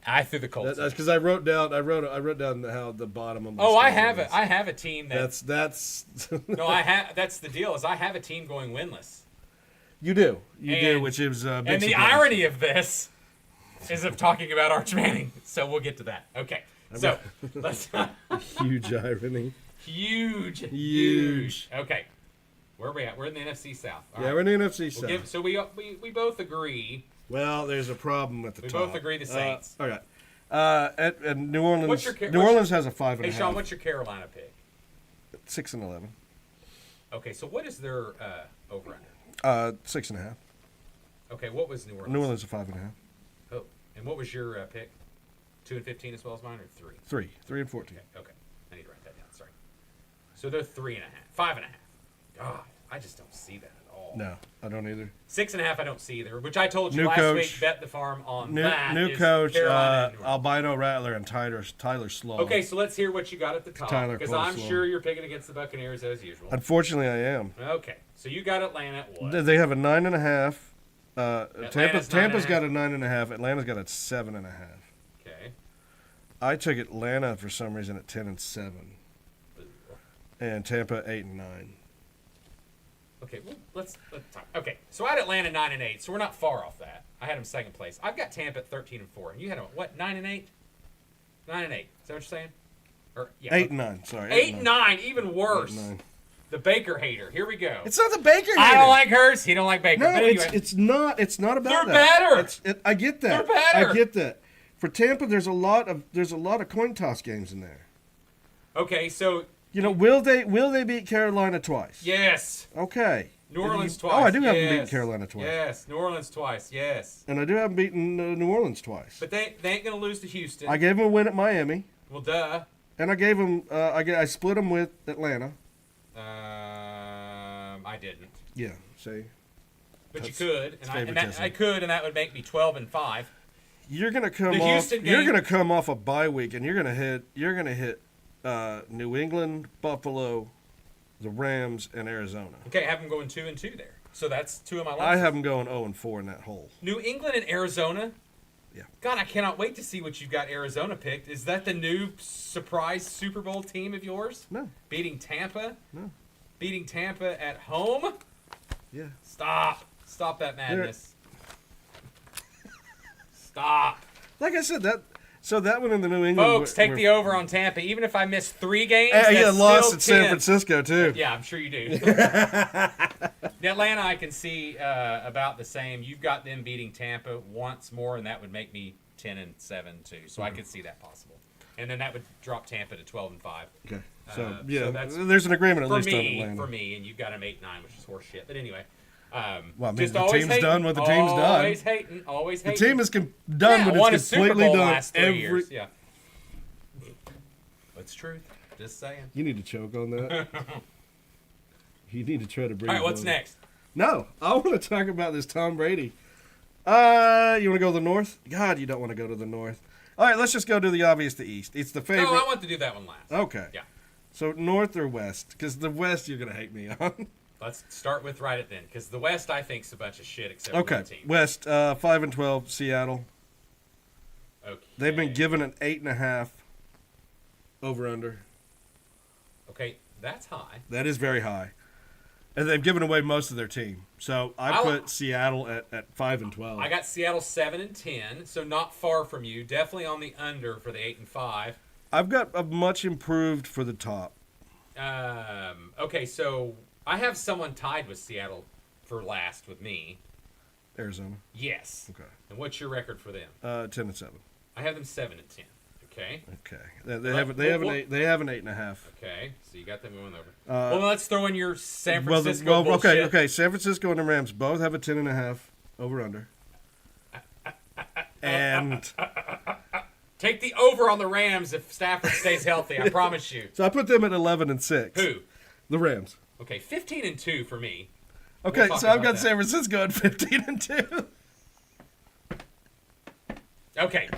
I threw the Colts. That's because I wrote down how the bottom of my Oh, I schedule have is. it. I have a team that. That's No, I have. That's the deal. Is I have a team going winless. you do, And- which is big And the surprise. irony of this is of talking about Arch Manning. So we'll get to that. Okay. So let's. Huge irony. Huge. Okay. Where are we at? We're in the NFC South. All Yeah, right. we're in the NFC South. So we both agree. Well, there's a problem at the We top. both agree the Saints. Okay. At New Orleans, What's your New Orleans has a 5.5. Hey, Sean, what's your Carolina pick? 6-11. Okay, so what is their over-under? 6.5. Okay, what was New Orleans? New Orleans a 5.5. Oh, and what was your pick? 2-15 as well as mine, or 3? 3-14. Okay. I need to write that down. Sorry. So they're 3.5, 5.5. God, I just don't see that at all. No, I don't either. 6.5, I don't see either. Which I told you New last coach. week. Bet the farm on New that. is coach, Carolina and New Orleans. Albino Rattler and Tyler Slaw. Okay, so let's hear what you got at the top. Tyler Because I'm Coleslaw. sure you're picking against the Buccaneers as usual. Unfortunately, I am. Okay, so you got Atlanta at what? They have a 9.5. Atlanta's Tampa's 9.5. got a 9.5. Atlanta's got a 7.5. Okay. I took Atlanta for some reason at 10-7, and Tampa 8-9. Okay, well, let's talk. Okay, so I had Atlanta 9-8, so we're not far off that. I had them second place. I've got Tampa at 13-4, and you had them what 9-8? 9-8. Is that what you're saying? Or yeah, 8-9. Sorry. 8-9, even worse. 8-9. The Baker hater. Here we go. It's not the Baker hater. I don't like hers. He don't like Baker. No, But anyway, it's not about they're that. better. I get that. They're better. I get that. For Tampa, there's a lot of coin toss games in there. Okay, so Will they beat Carolina twice? yes. Okay. New Orleans twice. Oh, I do have them beaten Carolina twice. Yes, New Orleans twice. Yes. And I do have them beaten New Orleans twice. But they ain't gonna lose to Houston. I gave them a win at Miami. Well, duh. And I gave them. I split them with Atlanta. I didn't. Yeah. See. But you could, and favoritism. I could, and that would make me 12-5. You're gonna come The off. Houston You're game- gonna come off a bye week, and you're gonna hit New England, Buffalo, the Rams, and Arizona. Okay, I have them going 2-2 there. So that's 2 of my losses. I have them going 0-4 in that hole. New England and Arizona. Yeah. God, I cannot wait to see what you've got Arizona picked. Is that the new surprise Super Bowl team of yours? No. Beating Tampa? No. Beating Tampa at home? Yeah. Stop that madness. Stop. Like I said, that one in the New England. Folks, take the over on Tampa. Even if I miss 3 games, Yeah, that's lost still at San 10. Francisco too. Yeah, I'm sure you do. Atlanta, I can see about the same. You've got them beating Tampa once more, and that would make me 10-7 too. So I could see that possible. And then that would drop Tampa to 12-5. Okay. So so that's there's an agreement at For least on me, Atlanta. and you've got them 8-9, which is horse shit. But anyway, Well, I mean, just the always team's hating, done what the team's done. Always The hating. team is done what won it's a Super completely Bowl done. last 3 years. Yeah. That's truth. Just saying. You need to choke on that. You need to try to bring. All right, what's next? No, I want to talk about this Tom Brady. You want to go to the north? God, you don't want to go to the north. All right, let's just go to the obvious, the east. It's the favorite. No, I want to do that one last. Okay. Yeah. So north or west? Because the west you're gonna hate me on. Let's start with right it then, because the West I think is a bunch of shit except Okay. for one team. West 5-12 Seattle. Okay. They've been given an 8.5 over under. Okay, that's high. That is very high. And they've given away most of their team. So I put Seattle at 5-12. I got Seattle 7-10, so not far from you. Definitely on the under for the 8-5. I've got a much improved for the top. Okay, so I have someone tied with Seattle for last with me. Arizona. Yes. Okay. And what's your record for them? 10-7. I have them 7-10. Okay. Okay. They have an 8.5. Okay. So you got them going over. Well, let's throw in your San Francisco Well, bullshit. okay. San Francisco and the Rams both have a 10.5 over under. And Take the over on the Rams if Stafford stays healthy. I promise you. so I put them at 11-6. Who? The Rams. Okay, 15-2 for me. Okay, talk so I've about got that. San Francisco at 15-2. Okay.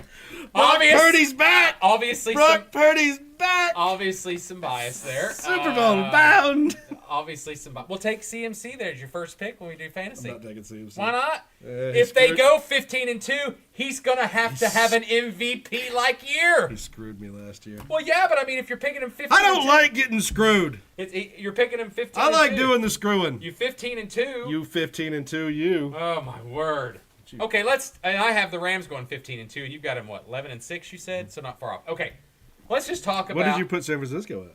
Purdy's back. Obviously, Brock Purdy's back. Obviously, some bias there. Super Bowl bound. Obviously, some bias. We'll take CMC there as your first pick when we do fantasy. I'm not taking CMC. Why not? He If they screwed- go 15-2, he's gonna have to have an MVP like year. He screwed me last year. Well, yeah, but I mean, if you're picking him 15, I don't like getting screwed. You're picking him 15. I like doing the screwing. You 15-2. You 15-2. You. Oh my word. Okay, and I have the Rams going 15-2, and you've got them what 11-6? You said, so not far off. Okay, let's just talk about. What did you put San Francisco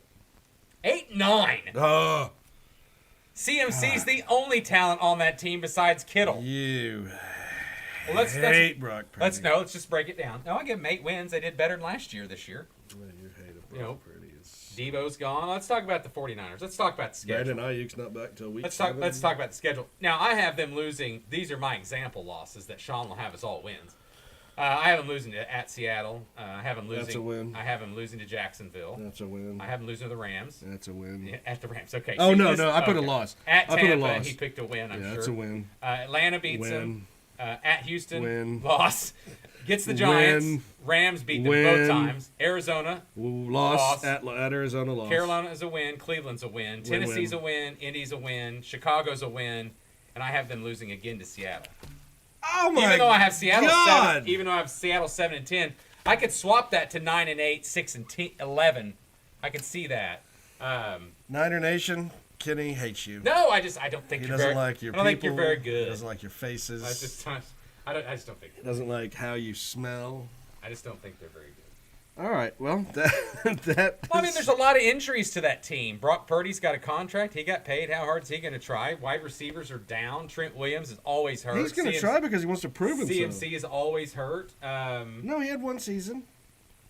at? 8-9. Oh, CMC's the only talent on that team besides Kittle. you Well, let's Brock Purdy. let's just break it down. No, I give them 8 wins. They did better than last year. This year, You hate it, You know, Brock Purdy. Debo's gone. Let's talk about the 49ers. Let's talk about the schedule. Brandon Ayuk's not back till week Let's 7. talk about the schedule. Now, I have them losing. These are my example losses that Sean will have us all wins. I have them losing at Seattle. I have them losing. That's a win. I have them losing to Jacksonville. That's a win. I have them losing to the Rams. That's a win. Yeah, at the Rams. Okay. Oh, so no, you just- I put a okay. loss. At I Tampa, put a loss. he picked a win, I'm Yeah, sure. that's a win. Atlanta beats him. Win. At Houston, Win. loss. Gets the Giants. Win. Rams beat them Win. both times. Arizona, Loss at Arizona. Loss. Carolina is a win. Cleveland's a win. Tennessee's a win. Indy's a win. Chicago's a win. And I have them losing again to Seattle. Oh my Even though I have Seattle God. 7, even though I have Seattle 7-10, I could swap that to 9-8, 6-11. I could see that. Niner Nation. Kenny hates you. No, I don't think He you're doesn't very. like your I don't think you're people. very He good. doesn't like your faces. I just don't think. Doesn't like how you smell. I just don't think they're very good. All right. Well, that. Well, I mean, there's a lot of injuries to that team. Brock Purdy's got a contract. He got paid. How hard is he going to try? Wide receivers are down. Trent Williams is always hurt. He's going to try because he wants to prove himself. CMC is always hurt. No, he had one season.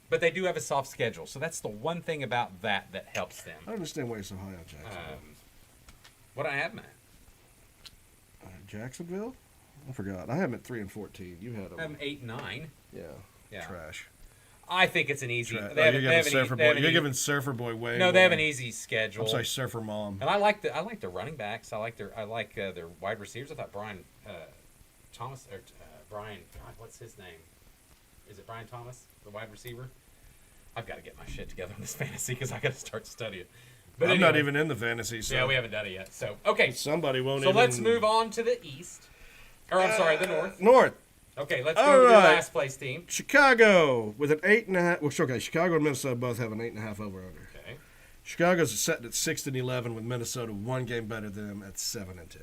But they do have a soft schedule, so that's the one thing about that helps them. I don't understand why you're so high on Jacksonville. What do I have, man? Jacksonville? I forgot. I have them at 3-14. You had them. I'm 8-9. Yeah. Trash. I think it's an easy. You're giving Surfer Boy way. No, they have an easy schedule. I'm sorry, Surfer Mom. And I like the running backs. I like their wide receivers. I thought Brian Thomas or Brian. God, what's his name? Is it Brian Thomas, the wide receiver? I've got to get my shit together in this fantasy because I got to start studying. But I'm not even in the fantasy. So. Yeah, we haven't done it yet. So okay, somebody won't. So let's move on to the East. Or I'm sorry, the North. North. Okay, let's go to the last place team. Chicago with an 8.5. Well, okay, Chicago and Minnesota both have an 8.5 over/under. Okay. Chicago's set at 6-11 with Minnesota one game better than them at 7-10.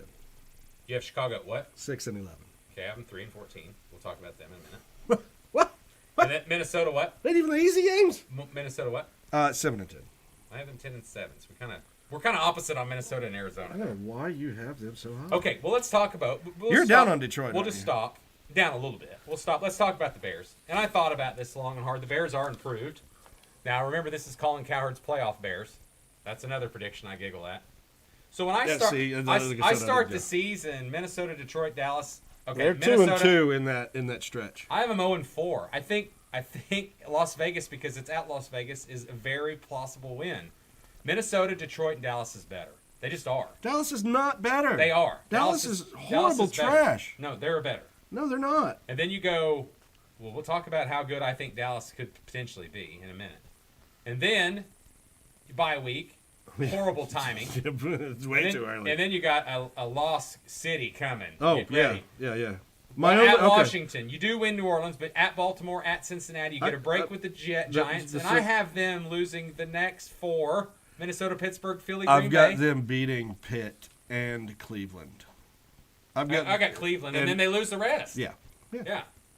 You have Chicago at what? 6-11. Okay, I have them 3-14. We'll talk about them in a minute. What? And then Minnesota what? They even the easy games. Minnesota what? 7-10. I have them 10-7. So we're kind of opposite on Minnesota and Arizona. I don't know why you have them so high. Okay, well let's talk about. You're down on Detroit. We'll just stop down a little bit. We'll stop. Let's talk about the Bears. And I thought about this long and hard. The Bears are improved. Now remember, this is Colin Cowherd's playoff Bears. That's another prediction I giggle at. So when I start the season, Minnesota, Detroit, Dallas. Okay, they're 2-2 in that stretch. I have them 0-4. I think Las Vegas, because it's at Las Vegas, is a very plausible win. Minnesota, Detroit, and Dallas is better. They just are. Dallas is not better. They are. Dallas is horrible trash. No, they're better. No, they're not. And then you go, well, we'll talk about how good I think Dallas could potentially be in a minute. And then you buy a week. Horrible timing. It's way too early. And then you got a lost city coming. Oh, yeah. At Washington, you do win New Orleans, but at Baltimore, at Cincinnati, you get a break with the Giants. And I have them losing the next 4. Minnesota, Pittsburgh, Philly, Green Bay. I've got them beating Pitt and Cleveland. I got Cleveland, and then they lose the rest. Yeah. But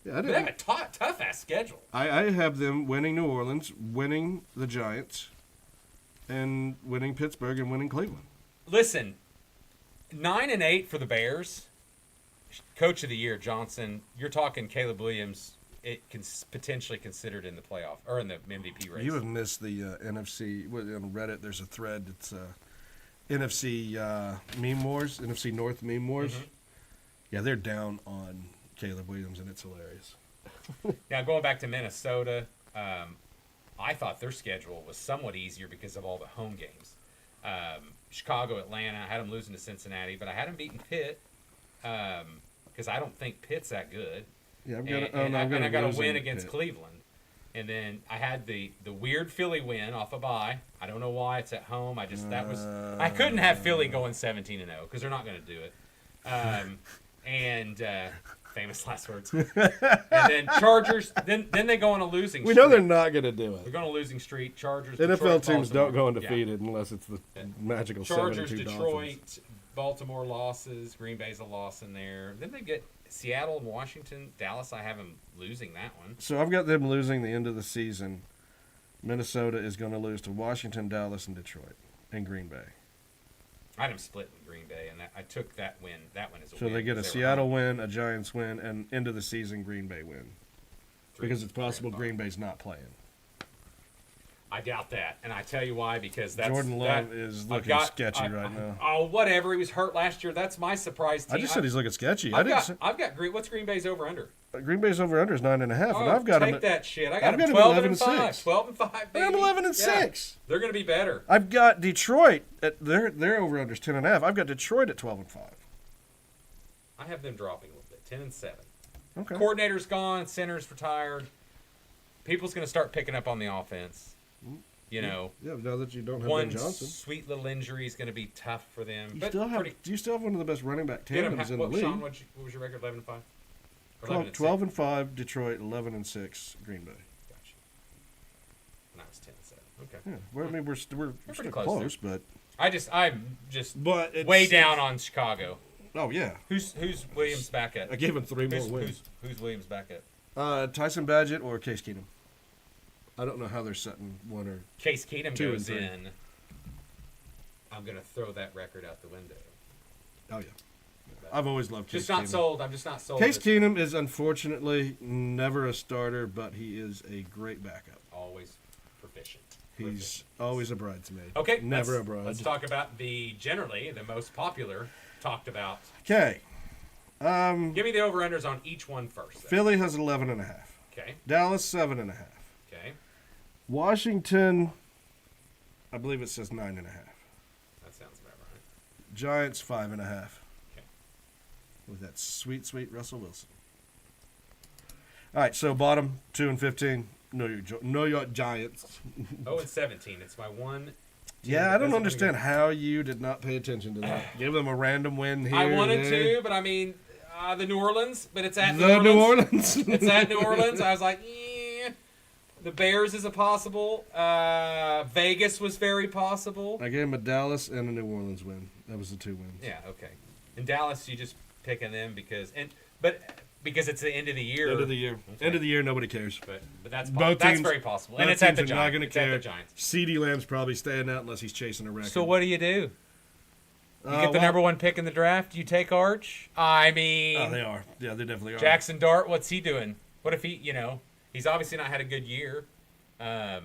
they have a tough-ass schedule. I have them winning New Orleans, winning the Giants, and winning Pittsburgh and winning Cleveland. Listen, 9-8 for the Bears. Coach of the Year, Johnson. You're talking Caleb Williams. It can potentially considered in the playoff or in the MVP race. You have missed the NFC. On Reddit, there's a thread. It's NFC meme wars, NFC North meme wars. Mm-hmm. Yeah, they're down on Caleb Williams, and it's hilarious. Now, going back to Minnesota, I thought their schedule was somewhat easier because of all the home games. Chicago, Atlanta, I had them losing to Cincinnati, but I had them beating Pitt because I don't think Pitt's that good. Yeah, I got a win against Cleveland. And then I had the weird Philly win off a bye. I don't know why it's at home. I couldn't have Philly going 17-0 because they're not going to do it. Famous last words. And then Chargers. Then they go on a losing streak. We know they're not going to do it. They're going on a losing streak. Chargers. NFL Detroit, teams Baltimore. don't go undefeated unless it's the magical Chargers, 72 Detroit, Dolphins. Baltimore losses. Green Bay's a loss in there. Then they get Seattle and Washington. Dallas, I have them losing that one. So I've got them losing the end of the season. Minnesota is going to lose to Washington, Dallas, and Detroit, and Green Bay. I had them split in Green Bay, and I took that win. That one is a so win. So they get a Seattle win, a Giants win, and end of the season Green Bay win. Because it's possible Green Bay's not playing. I doubt that, and I tell you why, because that's Jordan Love is looking sketchy right now. Oh, whatever. He was hurt last year. That's my surprise team. I just said he's looking sketchy. I've got what's Green Bay's over under? Green Bay's over under is 9.5, and I've got take them. That shit. I got them 12-5. 12-5. I'm 11-6. They're going to be better. I've got Detroit at their over under is 10.5. I've got Detroit at 12-5. I have them dropping a little bit, 10-7. Okay. Coordinator's gone, center's retired. People's going to start picking up on the offense. You know, now that you don't have one Ben Johnson, sweet little injury is going to be tough for them. Do you still have one of the best running back tandems in the league? Sean, what was your record? 11-5. 12-5 Detroit, 11-6 Green Bay. Gotcha. And I was 10-7. Okay. Yeah, well, I mean we're still close, but I'm just way down on Chicago. Oh yeah. Who's Williams back at? I gave him 3 more wins. Who's Williams back at? Tyson Badgett or Case Keenum. I don't know how they're setting one or Case Keenum two goes and three. in. I'm going to throw that record out the window. Oh, yeah. I've always loved Case Just not Keenum. sold. I'm just not sold. Case Keenum is unfortunately never a starter, but he is a great backup. Always proficient. He's always a bridesmaid. Okay. Never a bride. Let's talk about the most popular talked about. Okay. Give me the over-unders on each one first. Philly has 11.5. Okay. Dallas 7.5. Okay. Washington, I believe it says 9.5. That sounds about right. Giants 5.5. Okay. With that sweet, sweet Russell Wilson. All right, so bottom 2 and 15. New York Giants. 0-17. It's my one. Yeah, I don't understand how you did not pay attention to that. Give them a random win here. I wanted there. to, but I mean, the New Orleans, but it's at The New Orleans. It's at New Orleans. I was like, the Bears is a possible. Vegas was very possible. I gave him a Dallas and a New Orleans win. That was the 2 wins. Yeah, okay. In Dallas, you just picking them because it's the end of the year. End of the year. Okay. End of the year, nobody cares. But that's Both that's teams- very possible, both and it's at the teams are not Giants. gonna It's at care. the Giants. CeeDee Lamb's probably staying out unless he's chasing a record. So what do? You get the well, number one pick in the draft. You take Arch. I mean, Oh, they are. Yeah, they definitely are. Jackson Dart. What's he doing? What if he? He's obviously not had a good year. I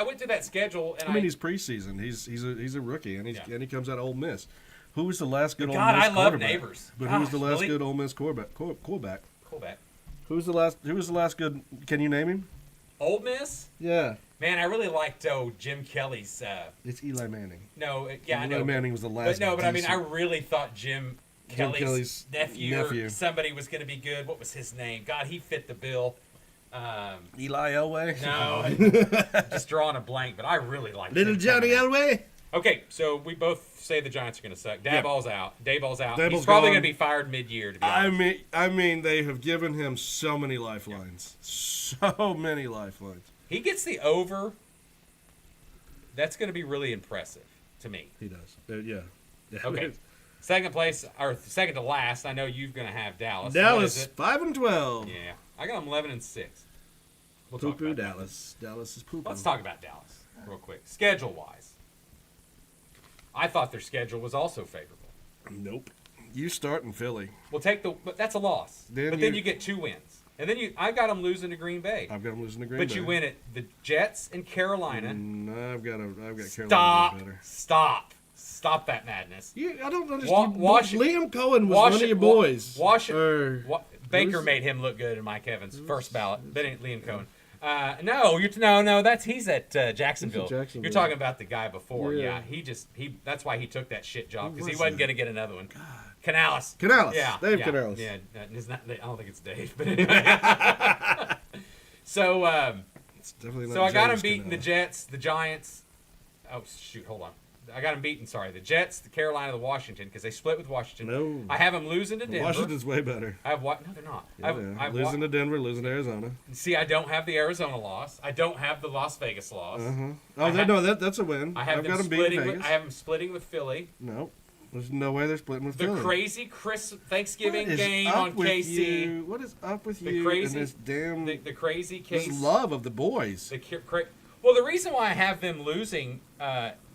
went through that schedule and I mean, he's preseason. He's a rookie, and and he comes out of Ole Miss. Who was the last good Ole Miss God, I love quarterback? Neighbors. But who was the Gosh, last really? good Ole Miss quarterback? Fullback. Who was the last good? Can you name him? Ole Miss. Yeah, Man, I really liked Jim Kelly's. it's Eli Manning. I Eli know. Manning was the last. But I mean, I decent- really thought Jim Kelly's nephew nephew. or somebody was going to be good. What was his name? God, he fit the bill. Eli Elway. No, just drawing a blank. But I really liked Little him Johnny coming out. Elway. Okay, so we both say the Giants are going to suck. Dayball's out. Dayball's out. Daboll's He's probably gone. going to be fired mid-year. To be honest. I mean, they have given him so many lifelines. So many lifelines. He gets the over. That's going to be really impressive to me. He does. Yeah. Okay. Second place, or second to last, I know you're going to have Dallas. What is Dallas it? 5-12. Yeah. I got them 11-6. We'll talk Poo-poo about that. Dallas. Dallas is poo-poo. Let's talk about Dallas real quick. Schedule-wise, I thought their schedule was also favorable. Nope. You start in Philly. We'll but that's a loss. Then Then you you get 2 wins. And then I got them losing to Green Bay. I've got them losing to Green But Bay. you win at the Jets and Carolina. I've got Carolina Stop. better. Stop that madness. I don't understand. Washington- Liam Cohen was one of your boys. Baker made him look good in Mike Evans' first ballot. That ain't Liam Cohen. No, he's at Jacksonville. He's at Jacksonville. You're talking about the the guy before. Yeah. Yeah, that's why he took that shit job Who because he was wasn't that? going to get another one. Canales. Yeah. Dave yeah, Canales. Yeah, it's not, I don't think it's Dave, but anyway. So, It's definitely not so I got him James beating the Canales. Jets, the Giants. Oh shoot, hold on. I got them beating. Sorry, the Jets, the Carolina, the Washington, because they split with Washington. No. I have them losing to Denver. Washington's way better. I have what? No, they're not. Yeah, losing to Denver, losing to Arizona. See, I don't have the Arizona loss. I don't have the Las Vegas loss. Oh, that's a win. I have I've them got them beating splitting. Vegas. I have them splitting with Philly. No, there's no way they're splitting with The Philly. crazy Thanksgiving What is game up on with KC. you? What is up with The you crazy- and this damn The crazy case. this love of the boys? Well, the reason why I have them losing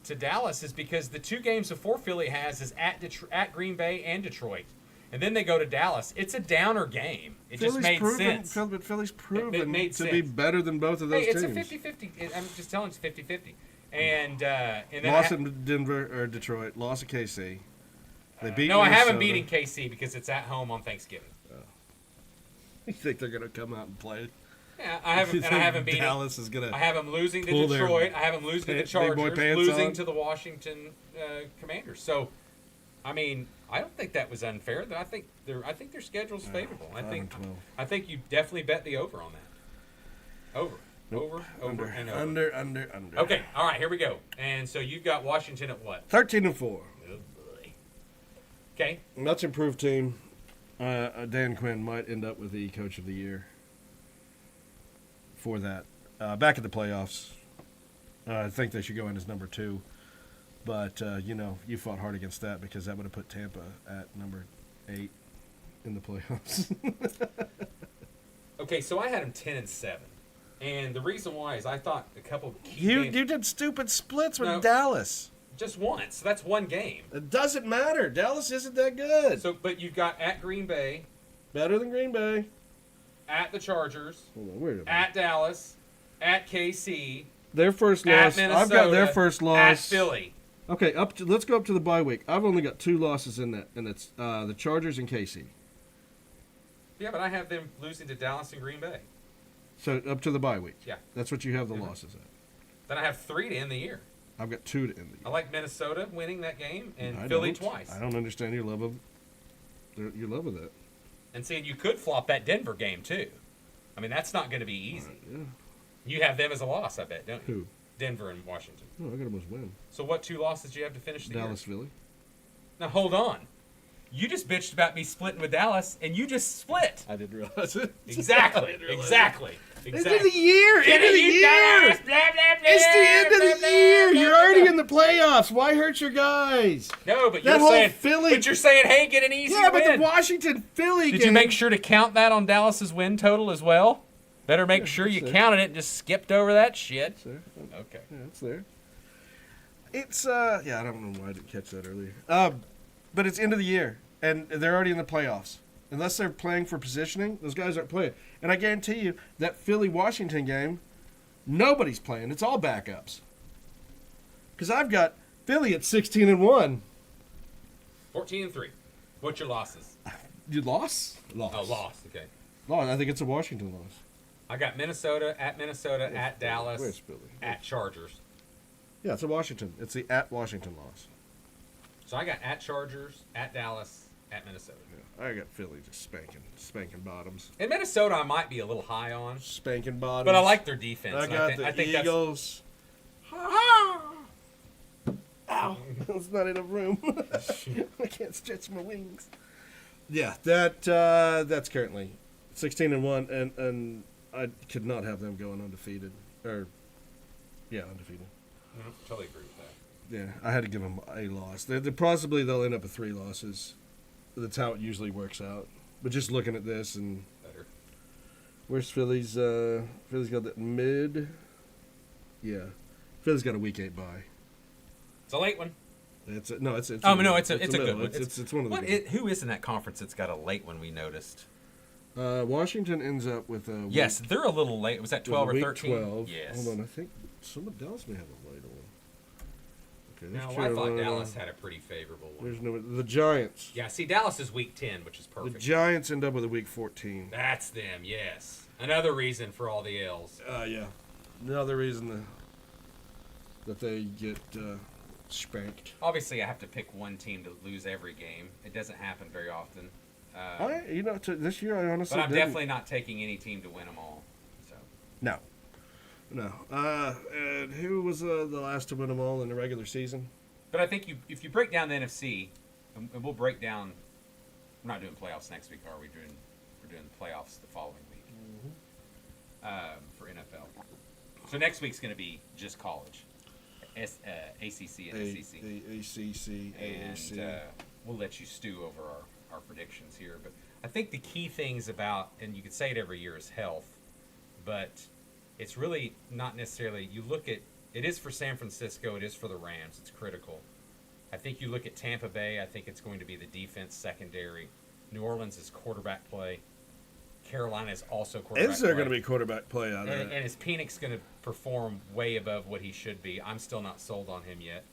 to Dallas is because the 2 games before Philly has is at Green Bay and Detroit, and then they go to Dallas. It's a downer game. It just made sense. But Philly's proven made to be sense. better than both of those Hey, it's teams. a 50-50. I'm just telling you, it's 50-50. And then Lost in Denver or Detroit. Lost to KC. They beat. no, I haven't Minnesota. beating KC because it's at home on Thanksgiving. You think they're gonna come out and play? Yeah, I haven't beaten. Dallas is gonna. I have them losing to pull their Detroit. I have them losing to the big boy Chargers, pants losing on. to the Washington Commanders. So, I mean, I don't think that was unfair. I think their schedule's favorable. I think 12. you definitely bet the over on that. Over, and over. Under. Okay, all right, here we go. And so you've got Washington at what? 13-4. Oh boy. Okay. Much improved team. Dan Quinn might end up with the coach of the year for that. Back at the playoffs, I think they should go in as number 2. But, you fought hard against that because that would have put Tampa at number 8 in the playoffs. Okay, so I had them 10-7, and the reason why is I thought a couple of key You games, did stupid splits with No. Dallas. just once. So that's one game. It doesn't matter. Dallas isn't that good. So, but you've got at Green Bay, Better than Green Bay. at the Chargers, Hold on, wait a minute. at Dallas, at KC, Their first at loss. Minnesota, I've got their first loss. at Philly. Okay, let's go up to the bye week. I've only got 2 losses in that, and it's the Chargers and KC. Yeah, but I have them losing to Dallas and Green Bay. So up to the bye week. Yeah. That's what you have the losses at. Then I have 3 to end the year. I've got 2 to end the I year. like Minnesota winning that game and I Philly don't. twice. I don't understand your love of that. And seeing you could flop that Denver game too. I mean, that's not going to be easy. Yeah. You have them as a loss, I bet, don't you? Who? Denver and Washington. No, I got them as win. So what 2 losses do you have to finish the Dallas, year? Philly. Now hold on. You just bitched about me splitting with Dallas, and you just split. I didn't realize it. Exactly. Exactly. End of the year. End of the You year. guys, blah, blah, blah, It's the end blah, of the blah, year. blah, You're blah, already blah. in the playoffs. Why hurt your guys? No, but That you're whole saying Philly- But you're saying, hey, get an easy Yeah, but win. the Washington Philly Did game. you make sure to count that on Dallas's win total as well? Better make sure you that's counted it and just skipped over that shit. It's there. Okay. Yeah, it's there. It's yeah, I don't know why I didn't catch that earlier. But it's end of the year, and they're already in the playoffs. Unless they're playing for positioning, those guys aren't playing. And I guarantee you that Philly-Washington game, nobody's playing. It's all backups. Because I've got Philly at 16-1. 14-3. What's your losses? You lost? Lost. Oh, lost. Okay. Lost. I think it's a Washington loss. I got Minnesota, at Dallas, Where's Philly? at Chargers. Yeah, it's a Washington. It's the at Washington loss. So I got at Chargers, at Dallas, at Minnesota. Yeah, I got Philly just spanking bottoms. And Minnesota, I might be a little high on, Spanking bottoms. but I like their defense. I and got I think the Eagles. Ow! It's not enough room. I can't stretch my wings. Yeah, that's currently 16-1, and I could not have them going undefeated. Undefeated. Totally agree with that. Yeah, I had to give them a loss. They'll end up with 3 losses. That's how it usually works out. But just looking at this and Better. where's Philly's? Philly's got that mid. Yeah, Philly's got a week 8 bye. It's a late one. It's Oh no, it's a middle. good one. It's one of the good Who is in that conference that's got a late one? We noticed. Washington ends up with a Yes, they're a little late. Was that 12 or week 13? 12. Yes. Hold on, I think Dallas may have a later one. Okay, No, there's I thought Carolina. Dallas had a pretty favorable one. There's no the Giants. Yeah, see, Dallas is week 10, which is The perfect. Giants end up with a week 14. That's them, yes. Another reason for all the L's. Yeah. Another reason that they get spanked. Obviously, I have to pick one team to lose every game. It doesn't happen very often. This year I honestly But I'm didn't. definitely not taking any team to win them all. So No. And who was the last to win them all in the regular season? But I think if you break down the NFC, and we'll break down. We're not doing playoffs next week, are we? We're doing playoffs the following week for NFL. So next week's going to be just college, ACC and SEC, ACC, and we'll let you stew over our predictions here. But I think the key things about, and you could say it every year, is health, but it's really not necessarily. You look at. It is for San Francisco. It is for the Rams. It's critical. I think you look at Tampa Bay. I think it's going to be the defense secondary. New Orleans is quarterback play. Carolina is also quarterback Is there play. going to be quarterback play out of And it? is Penix going to perform way above what he should be? I'm still not sold on him yet.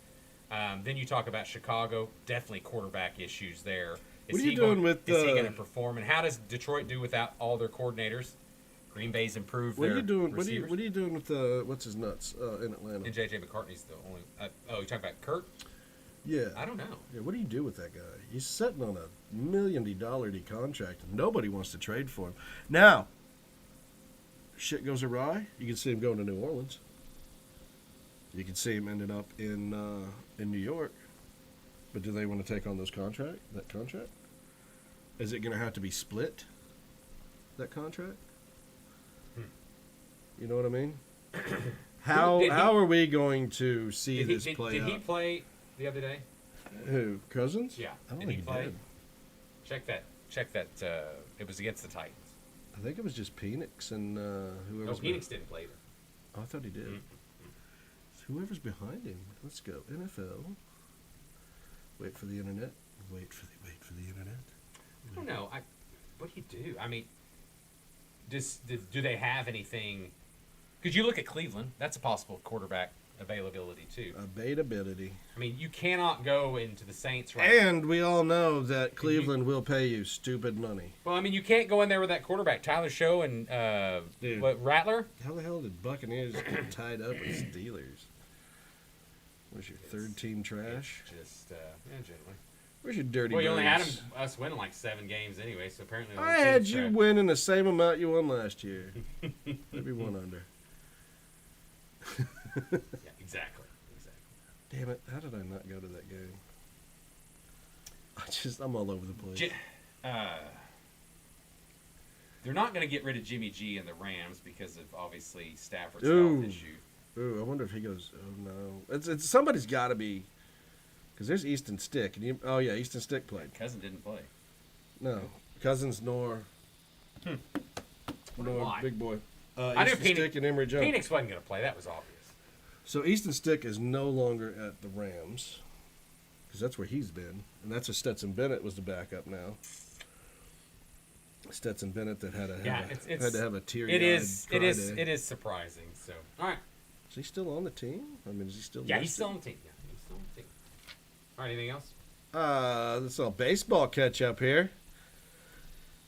Then you talk about Chicago. Definitely quarterback issues there. What are you doing with Is he going to perform? And how does Detroit do without all their coordinators? Green Bay's improved What their are you doing? receivers. What are you doing with what's his nuts in Atlanta? And J.J. McCartney's the only. You talking about Kurt? Yeah. I don't know. Yeah, what do you do with that guy? He's sitting on $1 million contract, and nobody wants to trade for him. Now, shit goes awry. You can see him going to New Orleans. You can see him ending up in New York. But do they want to take on that contract? Is it going to have to be split? That contract? You know what I mean? How are we going to see this play Did out? he play the other day? Who? Cousins? Yeah. I don't Did think he play? did. Check that. It was against the Titans. I think it was just Penix and whoever. No, Penix didn't play either. Oh, I thought he did. Whoever's behind him. Let's go. NFL. Wait for the internet. Wait for the internet. I don't know. What do you do? I mean, do they have anything? Because you look at Cleveland. That's a possible quarterback availability too. Availability. I mean, you cannot go into the Saints right. And we all know that Cleveland will pay you stupid money. Well, I mean, you can't go in there with that quarterback, Tyler Show and Rattler. How the hell did Buccaneers get tied up with Steelers? Where's your third team trash? Just generally. Where's your dirty? Well, you only had birds? us winning like 7 games anyway, so apparently. I had you winning the same amount you won last year. Maybe one under. Yeah, exactly. Damn it! How did I not go to that game? I'm all over the place. They're not going to get rid of Jimmy G and the Rams because of obviously Stafford's health issue. Ooh, I wonder if he goes. Oh no! It's somebody's got to be. Because there's Easton Stick. Easton Stick played. Cousin didn't play. No. Cousins nor Big Boy. I knew Easton Stick and Emory Jones. Penix wasn't going to play. That was obvious. So Easton Stick is no longer at the Rams. Because that's where he's been. And that's where Stetson Bennett was the backup now. Stetson Bennett that had to have a teary-eyed It is surprising. So, all right. Is he still on the team? I mean, is he still Yeah, he's still on the team. All right, anything else? This all baseball catch up here.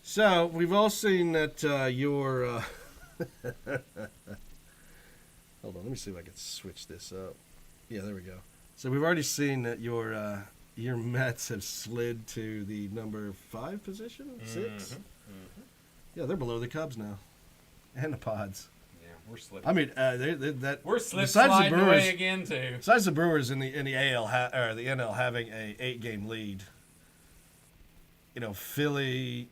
So we've all seen that your. Hold on, let me see if I can switch this up. Yeah, there we go. So we've already seen that your Mets have slid to the number 5 position, 6. Mm-hmm. Yeah, they're below the Cubs now, and the Pods. We're slipping. I mean, we're sliding away again too. Besides the Brewers in the AL or the NL having a 8-game lead, Philly,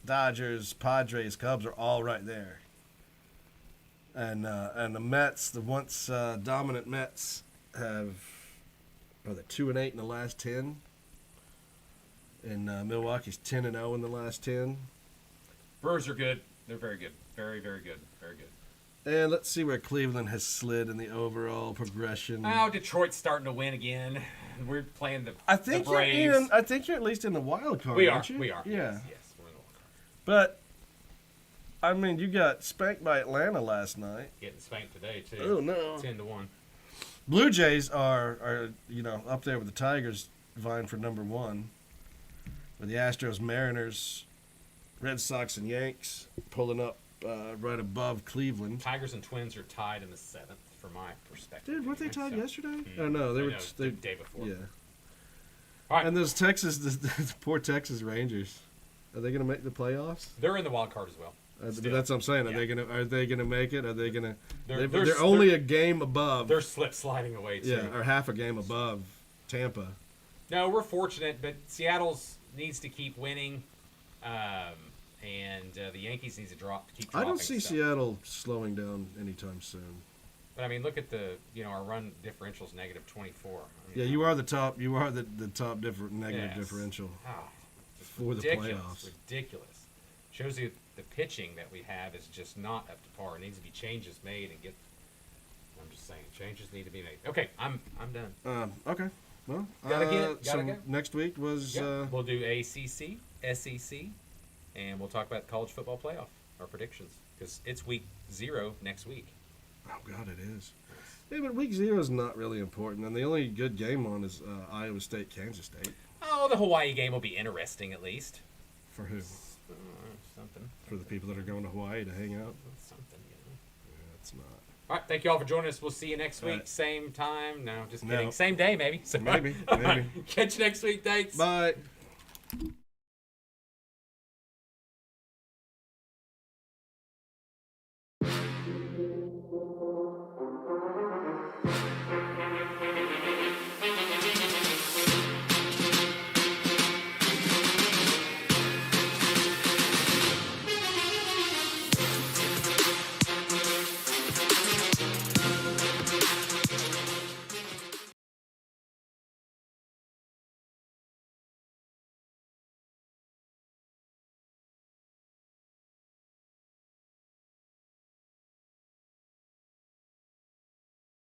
Dodgers, Padres, Cubs are all right there. And the Mets, the once dominant Mets, are they 2-8 in the last 10? And Milwaukee's 10-0 in the last 10. Brewers are good. They're very good. Very, very good. Very good. And let's see where Cleveland has slid in the overall progression. Oh, Detroit's starting to win again. We're playing the Braves. I think you're at least in the wild card, We are. aren't you? We are. Yeah. Yes, we're in the wild card. But, I mean, you got spanked by Atlanta last night. Getting spanked today, too. Oh, no. 10-1. Blue Jays are up there with the Tigers, vying for number 1. With the Astros, Mariners, Red Sox, and Yanks pulling up right above Cleveland. Tigers and Twins are tied in the 7th, from my perspective. Dude, weren't they tied yesterday? Oh, no, they were the day before. Yeah. All right. And those the poor Texas Rangers, are they going to make the playoffs? They're in the wild card as well. But that's what I'm saying. Are they gonna make it? Are they gonna? They're only a game above. They're sliding away too. Yeah, or half a game above Tampa. No, we're fortunate, but Seattle's needs to keep winning. And the Yankees need to keep dropping. I don't see Seattle slowing down anytime soon. But I mean, look at our run differential's -24. I mean, yeah, you are the top. You are the top negative differential for the playoffs. Ridiculous. Shows you the pitching that we have is just not up to par. It needs to be changes made and get. I'm just saying, changes need to be made. Okay, I'm done. Okay. Well, gotta go. Next week was. We'll do ACC, SEC. And we'll talk about the college football playoff, our predictions, because it's week 0 next week. Oh, God, it is. Yeah, but week 0 is not really important, and the only good game on is Iowa State, Kansas State. Oh, the Hawaii game will be interesting at least. For who? Something. For the people that are going to Hawaii to hang out? Something, Yeah, it's not. All right, thank you all for joining us. We'll see you next week. Right. Same time. No, just kidding. Same day, maybe. Maybe. Catch you next week. Thanks. Bye.